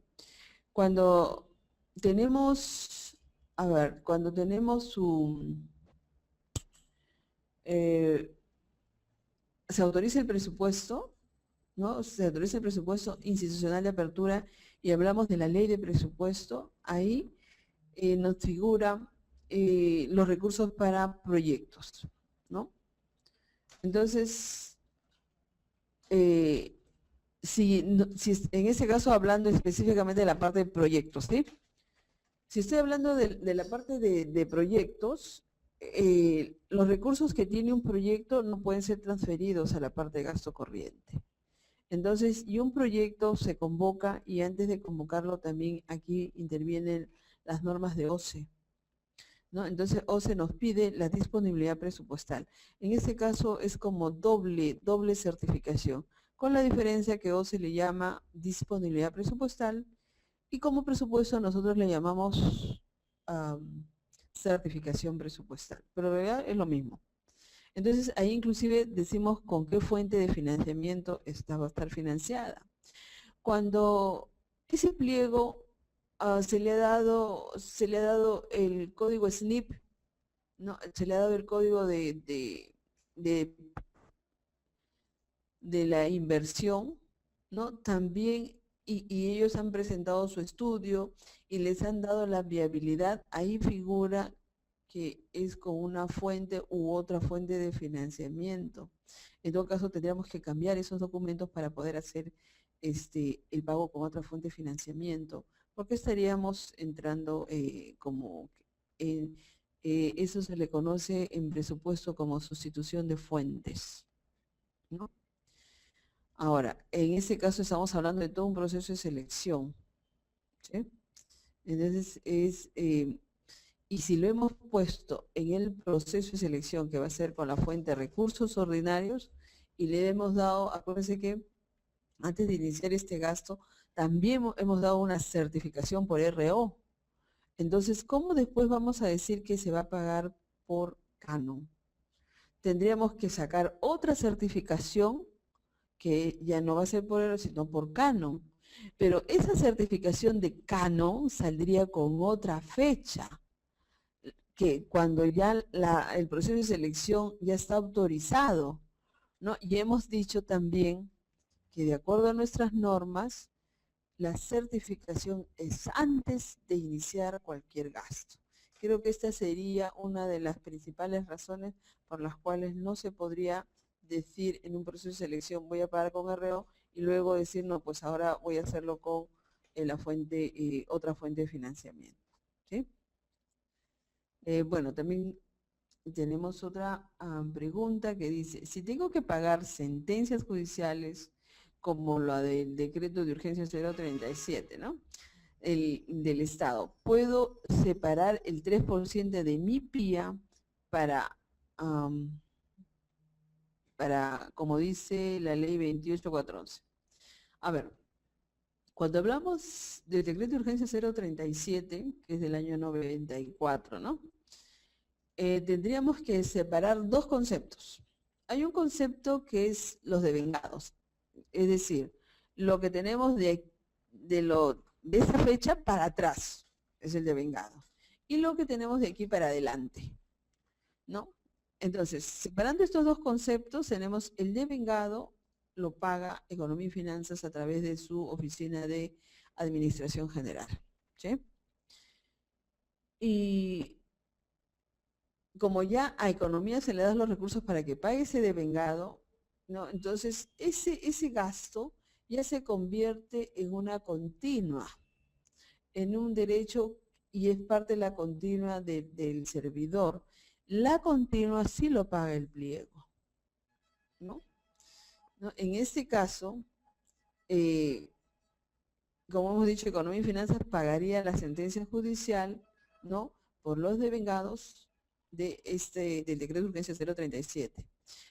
Cuando tenemos, a ver, cuando tenemos se autoriza el presupuesto, ¿no? Se autoriza el presupuesto institucional de apertura y hablamos de la ley de presupuesto, ahí nos figura los recursos para proyectos, ¿no? Entonces, si en ese caso hablando específicamente de la parte de proyectos, ¿sí? Si estoy hablando de la parte de proyectos, los recursos que tiene un proyecto no pueden ser transferidos a la parte de gasto corriente. Entonces, y un proyecto se convoca y antes de convocarlo también aquí interviene las normas de OCE, ¿no? Entonces OCE nos pide la disponibilidad presupuestal. En este caso es como doble certificación, con la diferencia que OCE le llama disponibilidad presupuestal y como presupuesto nosotros le llamamos certificación presupuestal, pero en realidad es lo mismo. Entonces ahí inclusive decimos con qué fuente de financiamiento esta va a estar financiada. Cuando ese pliego se le ha dado el código SNIP, ¿no? Se le ha dado el código de la inversión, ¿no? También, y ellos han presentado su estudio y les han dado la viabilidad, ahí figura que es con una fuente u otra fuente de financiamiento. En todo caso, tendríamos que cambiar esos documentos para poder hacer el pago con otra fuente de financiamiento, porque estaríamos entrando como eso se le conoce en presupuesto como sustitución de fuentes, ¿no? Ahora, en ese caso estamos hablando de todo un proceso de selección, ¿sí? Entonces y si lo hemos puesto en el proceso de selección que va a ser con la fuente de recursos ordinarios y le hemos dado, acuérdense que antes de iniciar este gasto también hemos dado una certificación por RO. Entonces, ¿cómo después vamos a decir que se va a pagar por canon? Tendríamos que sacar otra certificación que ya no va a ser por RO, sino por canon. Pero esa certificación de canon saldría con otra fecha, que cuando ya el proceso de selección ya está autorizado, ¿no? Y hemos dicho también que de acuerdo a nuestras normas, la certificación es antes de iniciar cualquier gasto. Creo que esta sería una de las principales razones por las cuales no se podría decir en un proceso de selección voy a pagar con RO y luego decir no, pues ahora voy a hacerlo con otra fuente de financiamiento, ¿sí? Bueno, también tenemos otra pregunta que dice, si tengo que pagar sentencias judiciales como la del decreto de urgencia 037, ¿no? Del Estado, ¿puedo separar el 3% de mi PIA para, como dice la ley 28411? A ver, cuando hablamos del decreto de urgencia 037, que es del año 94, ¿no? Tendríamos que separar dos conceptos. Hay un concepto que es los devengados, es decir, lo que tenemos de esa fecha para atrás, es el devengado, y lo que tenemos de aquí para adelante, ¿no? Entonces, separando estos dos conceptos, tenemos el devengado, lo paga Economía y Finanzas a través de su oficina de Administración General, ¿sí? Y como ya a Economía se le dan los recursos para que pague ese devengado, ¿no? Entonces ese gasto ya se convierte en una continua, en un derecho y es parte de la continua del servidor. La continua sí lo paga el pliego, ¿no? En este caso, como hemos dicho, Economía y Finanzas pagaría la sentencia judicial, ¿no? Por los devengados del decreto de urgencia 037.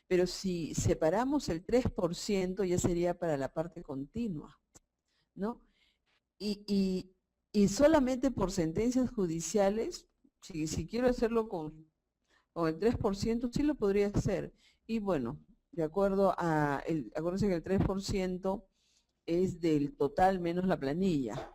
Pero si separamos el 3%, ya sería para la parte continua, ¿no? Y solamente por sentencias judiciales, si quiero hacerlo con el 3%, sí lo podría hacer. Y bueno, de acuerdo acuérdense que el 3% es del total menos la planilla.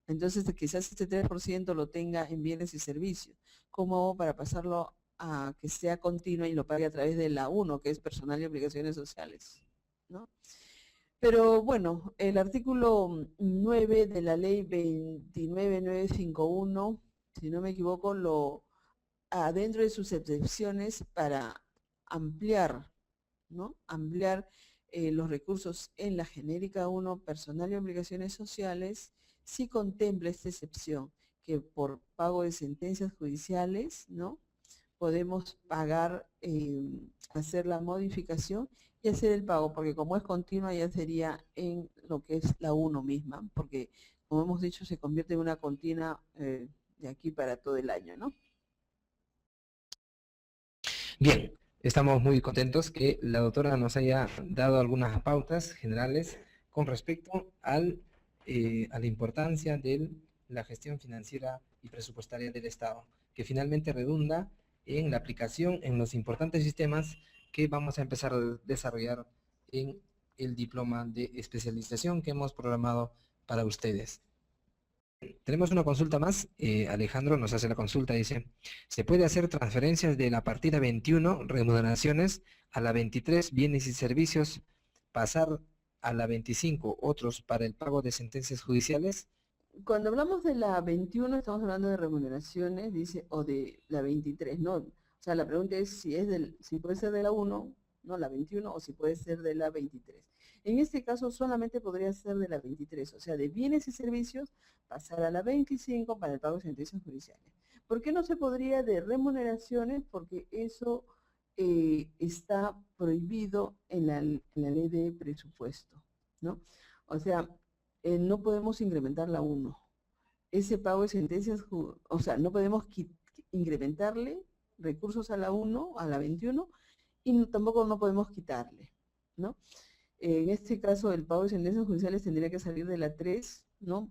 Entonces quizás este 3% lo tenga en bienes y servicios. ¿Cómo hago para pasarlo a que sea continua y lo pague a través de la 1, que es personal y obligaciones sociales, ¿no? Pero bueno, el artículo 9 de la ley 29951, si no me equivoco, dentro de sus excepciones para ampliar, ¿no? Ampliar los recursos en la genérica 1, personal y obligaciones sociales, sí contempla esta excepción, que por pago de sentencias judiciales, ¿no? Podemos pagar, hacer la modificación y hacer el pago, porque como es continua ya sería en lo que es la 1 misma, porque como hemos dicho se convierte en una continua de aquí para todo el año, ¿no? Bien, estamos muy contentos que la doctora nos haya dado algunas pautas generales con respecto a la importancia de la gestión financiera y presupuestaria del Estado, que finalmente redunda en la aplicación en los importantes sistemas que vamos a empezar a desarrollar en el diploma de especialización que hemos programado para ustedes. Tenemos una consulta más. Alejandro nos hace la consulta, dice, ¿se puede hacer transferencias de la partida 21, remuneraciones, a la 23, bienes y servicios, pasar a la 25, otros, para el pago de sentencias judiciales? Cuando hablamos de la 21 estamos hablando de remuneraciones, dice, o de la 23, ¿no? O sea, la pregunta es si puede ser de la 1, no la 21, o si puede ser de la 23. En este caso solamente podría ser de la 23, o sea, de bienes y servicios pasar a la 25 para el pago de sentencias judiciales. ¿Por qué no se podría de remuneraciones? Porque eso está prohibido en la ley de presupuesto, ¿no? O sea, no podemos incrementar la 1. Ese pago de sentencias, o sea, no podemos incrementarle recursos a la 1, a la 21, y tampoco no podemos quitarle, ¿no? En este caso, el pago de sentencias judiciales tendría que salir de la 3, ¿no?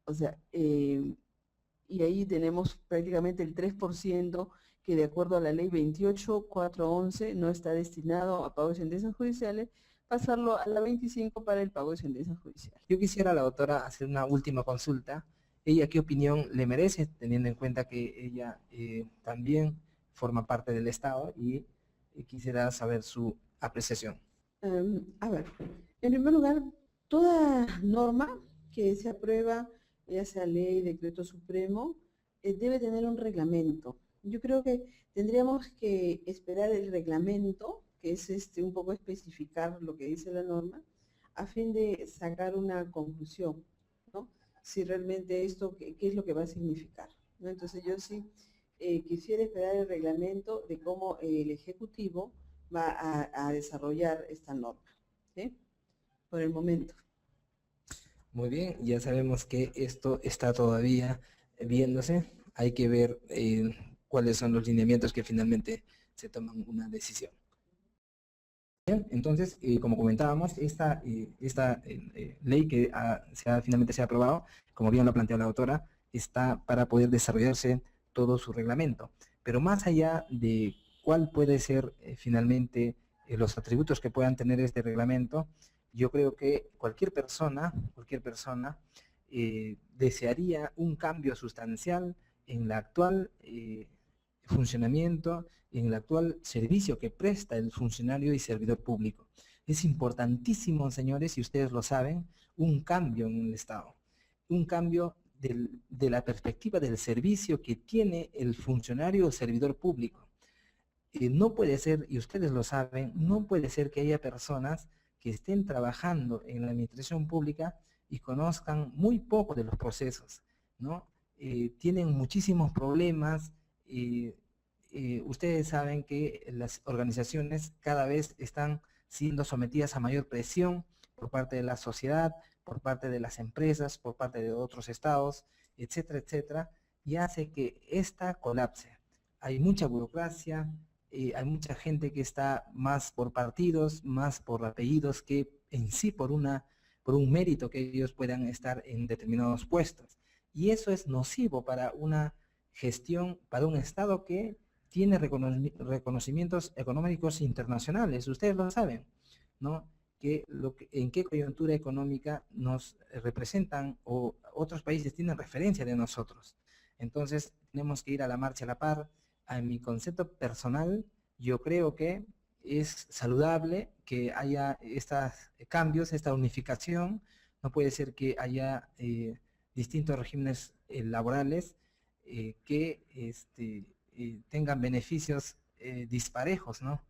O sea, y ahí tenemos prácticamente el 3% que de acuerdo a la ley 28.411 no está destinado a pago de sentencias judiciales, pasarlo a la 25 para el pago de sentencias judiciales. Yo quisiera a la doctora hacer una última consulta. ¿Ella qué opinión le merece, teniendo en cuenta que ella también forma parte del Estado y quisiera saber su apreciación? A ver, en primer lugar, toda norma que se aprueba, ya sea ley, decreto supremo, debe tener un reglamento. Yo creo que tendríamos que esperar el reglamento, que es un poco especificar lo que dice la norma, a fin de sacar una conclusión, ¿no? Si realmente esto, ¿qué es lo que va a significar? ¿No? Entonces yo sí quisiera esperar el reglamento de cómo el Ejecutivo va a desarrollar esta norma, ¿sí? Por el momento. Muy bien, ya sabemos que esto está todavía viéndose. Hay que ver cuáles son los lineamientos que finalmente se toman una decisión. Bien, entonces, como comentábamos, esta ley que finalmente se ha aprobado, como bien lo planteó la autora, está para poder desarrollarse todo su reglamento. Pero más allá de cuál puede ser finalmente los atributos que puedan tener este reglamento, yo creo que cualquier persona desearía un cambio sustancial en la actual funcionamiento, en el actual servicio que presta el funcionario y servidor público. Es importantísimo, señores, y ustedes lo saben, un cambio en el Estado, un cambio de la perspectiva del servicio que tiene el funcionario o servidor público. No puede ser, y ustedes lo saben, no puede ser que haya personas que estén trabajando en la administración pública y conozcan muy poco de los procesos, ¿no? Tienen muchísimos problemas. Ustedes saben que las organizaciones cada vez están siendo sometidas a mayor presión por parte de la sociedad, por parte de las empresas, por parte de otros estados, etcétera, etcétera, y hace que esta colapse. Hay mucha burocracia, hay mucha gente que está más por partidos, más por apellidos que en sí por un mérito que ellos puedan estar en determinados puestos. Y eso es nocivo para una gestión, para un Estado que tiene reconocimientos económicos internacionales. Ustedes lo saben, ¿no? En qué coyuntura económica nos representan o otros países tienen referencia de nosotros. Entonces, tenemos que ir a la marcha a la par. A mi concepto personal, yo creo que es saludable que haya estos cambios, esta unificación. No puede ser que haya distintos regímenes laborales que tengan beneficios disparejos, ¿no?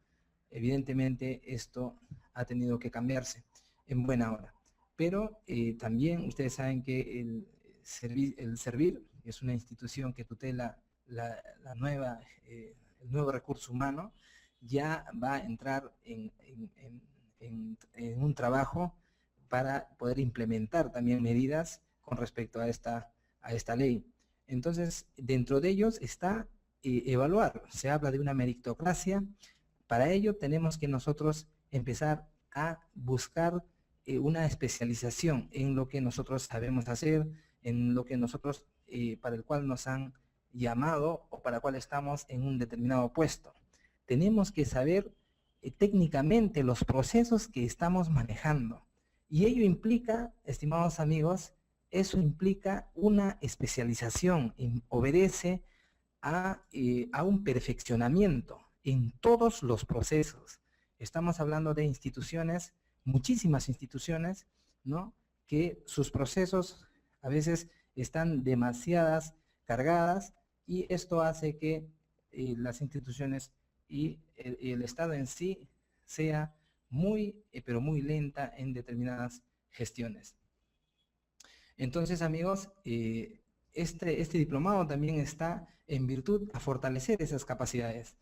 Evidentemente esto ha tenido que cambiarse en buena hora. Pero también ustedes saben que el Servir es una institución que tutela el nuevo recurso humano, ya va a entrar en un trabajo para poder implementar también medidas con respecto a esta ley. Entonces, dentro de ellos está evaluar. Se habla de una meritocracia. Para ello tenemos que nosotros empezar a buscar una especialización en lo que nosotros sabemos hacer, en lo que nosotros, para el cual nos han llamado o para el cual estamos en un determinado puesto. Tenemos que saber técnicamente los procesos que estamos manejando. Y ello implica, estimados amigos, eso implica una especialización, obedece a un perfeccionamiento en todos los procesos. Estamos hablando de instituciones, muchísimas instituciones, ¿no?, que sus procesos a veces están demasiadas cargadas, y esto hace que las instituciones y el Estado en sí sea muy, pero muy lenta en determinadas gestiones. Entonces, amigos, este diplomado también está en virtud a fortalecer esas capacidades.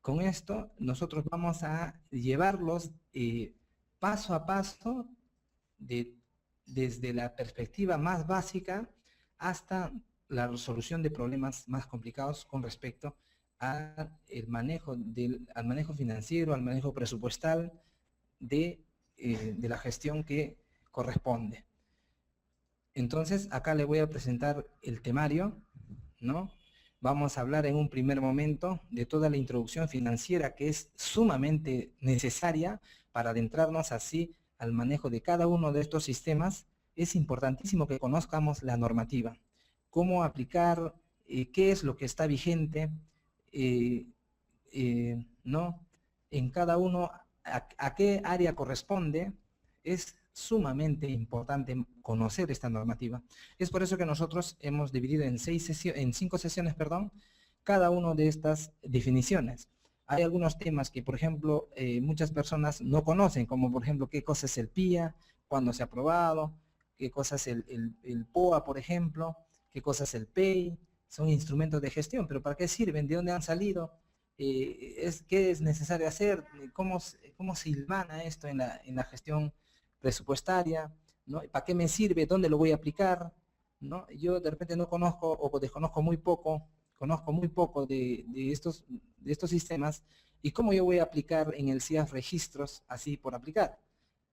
Con esto, nosotros vamos a llevarlos paso a paso, desde la perspectiva más básica hasta la resolución de problemas más complicados con respecto al manejo financiero, al manejo presupuestal de la gestión que corresponde. Entonces, acá le voy a presentar el temario, ¿no? Vamos a hablar en un primer momento de toda la introducción financiera, que es sumamente necesaria para adentrarnos así al manejo de cada uno de estos sistemas. Es importantísimo que conozcamos la normativa, cómo aplicar, qué es lo que está vigente, ¿no?, en cada uno, a qué área corresponde. Es sumamente importante conocer esta normativa. Es por eso que nosotros hemos dividido en 5 sesiones, cada una de estas definiciones. Hay algunos temas que, por ejemplo, muchas personas no conocen, como por ejemplo qué cosa es el PIA, cuándo se ha aprobado, qué cosa es el POA, por ejemplo, qué cosa es el PEI. Son instrumentos de gestión, pero ¿para qué sirven? ¿De dónde han salido? ¿Qué es necesario hacer? ¿Cómo se hilvana esto en la gestión presupuestaria, ¿no? ¿Para qué me sirve? ¿Dónde lo voy a aplicar? ¿No? Yo de repente no conozco o desconozco muy poco, de estos sistemas, y cómo yo voy a aplicar en el CIAF registros así por aplicar.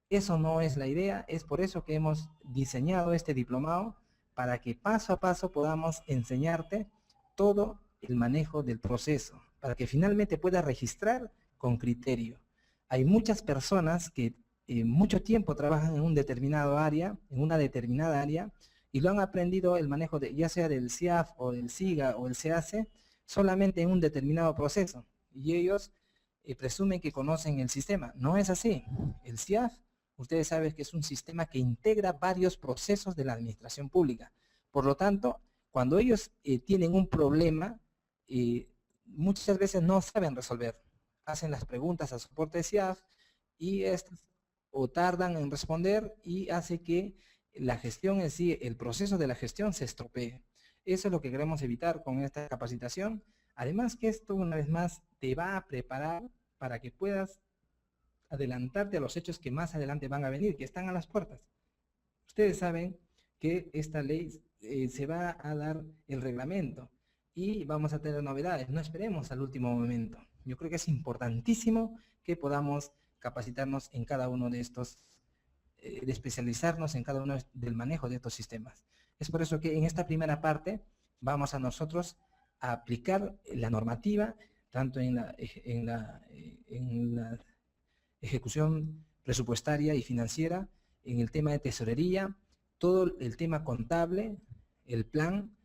Eso no es la idea. Es por eso que hemos diseñado este diplomado, para que paso a paso podamos enseñarte todo el manejo del proceso, para que finalmente puedas registrar con criterio. Hay muchas personas que mucho tiempo trabajan en un determinado área, en una determinada área, y lo han aprendido el manejo ya sea del CIAF o del SIGA o el SEACE, solamente en un determinado proceso, y ellos presumen que conocen el sistema. No es así. El CIAF, ustedes saben que es un sistema que integra varios procesos de la administración pública. Por lo tanto, cuando ellos tienen un problema, muchas veces no saben resolver. Hacen las preguntas al soporte de CIAF, y estas o tardan en responder, y hace que la gestión en sí, el proceso de la gestión, se estropee. Eso es lo que queremos evitar con esta capacitación. Además que esto, una vez más, te va a preparar para que puedas adelantarte a los hechos que más adelante van a venir, que están a las puertas. Ustedes saben que esta ley se va a dar el reglamento y vamos a tener novedades. No esperemos al último momento. Yo creo que es importantísimo que podamos capacitarnos en cada uno de estos, de especializarnos en cada uno del manejo de estos sistemas. Es por eso que en esta primera parte vamos a nosotros a aplicar la normativa, tanto en la ejecución presupuestaria y financiera, en el tema de tesorería, todo el tema contable, el plan,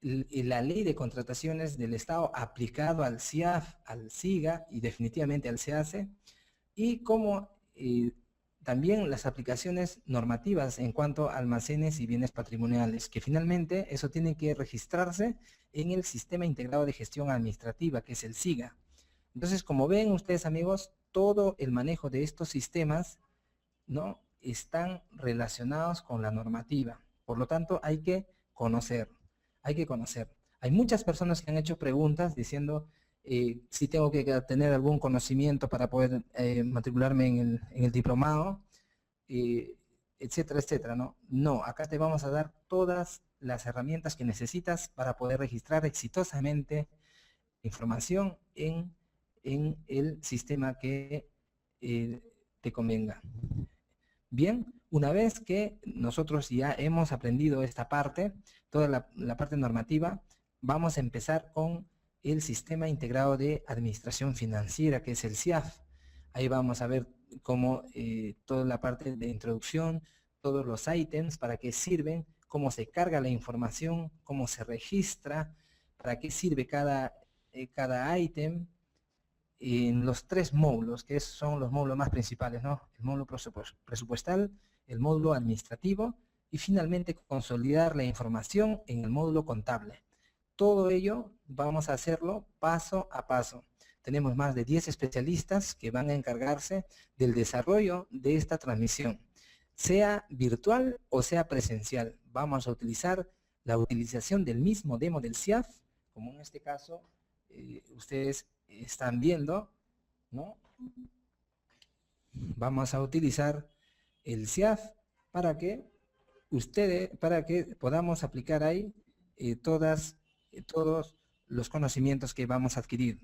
la ley de contrataciones del Estado aplicado al CIAF, al SIGA y definitivamente al SEACE, y como también las aplicaciones normativas en cuanto a almacenes y bienes patrimoniales, que finalmente eso tiene que registrarse en el Sistema Integrado de Gestión Administrativa, que es el SIGA. Entonces, como ven ustedes, amigos, todo el manejo de estos sistemas, ¿no?, están relacionados con la normativa. Por lo tanto, hay que conocer. Hay muchas personas que han hecho preguntas diciendo si tengo que tener algún conocimiento para poder matricularme en el diplomado, etcétera, etcétera, ¿no? No, acá te vamos a dar todas las herramientas que necesitas para poder registrar exitosamente información en el sistema que te convenga. Bien, una vez que nosotros ya hemos aprendido esta parte, toda la parte normativa, vamos a empezar con el Sistema Integrado de Administración Financiera, que es el SIAF. Ahí vamos a ver cómo toda la parte de introducción, todos los ítems, para qué sirven, cómo se carga la información, cómo se registra, para qué sirve cada ítem, en los 3 módulos, que son los módulos más principales, ¿no? El módulo presupuestal, el módulo administrativo y finalmente consolidar la información en el módulo contable. Todo ello vamos a hacerlo paso a paso. Tenemos más de 10 especialistas que van a encargarse del desarrollo de esta transmisión, sea virtual o sea presencial. Vamos a utilizar la utilización del mismo demo del SIAF, como en este caso ustedes están viendo, ¿no? Vamos a utilizar el SIAF para que podamos aplicar ahí todos los conocimientos que vamos a adquirir,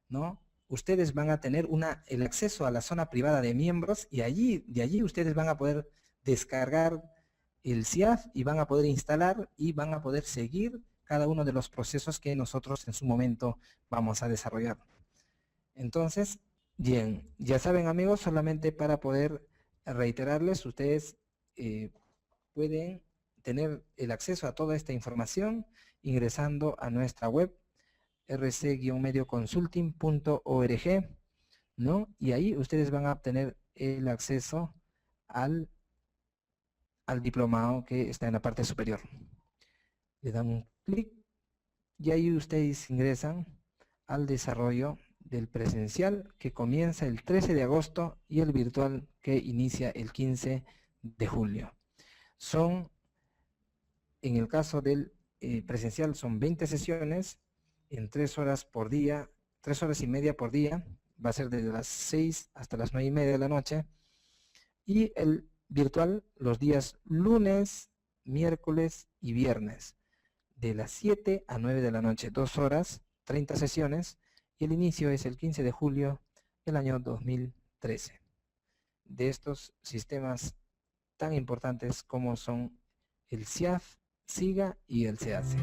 ¿no? Ustedes van a tener el acceso a la zona privada de miembros y de allí ustedes van a poder descargar el SIAF y van a poder instalar y van a poder seguir cada uno de los procesos que nosotros en su momento vamos a desarrollar. Entonces, bien, ya saben amigos, solamente para poder reiterarles, ustedes pueden tener el acceso a toda esta información ingresando a nuestra web rc-medioconsulting.org, ¿no? Y ahí ustedes van a obtener el acceso al diplomado que está en la parte superior. Le dan un clic y ahí ustedes ingresan al desarrollo del presencial que comienza el 13 de agosto y el virtual que inicia el 15 de julio. En el caso del presencial son 20 sesiones en 3 horas por día, 3 horas y media por día, va a ser desde las 6 hasta las 9:30 de la noche, y el virtual los días lunes, miércoles y viernes, de las 7 a 9 de la noche, 2 horas, 30 sesiones, y el inicio es el 15 de julio del año 2013. De estos sistemas tan importantes como son el SIAF, SIGA y el SEACE.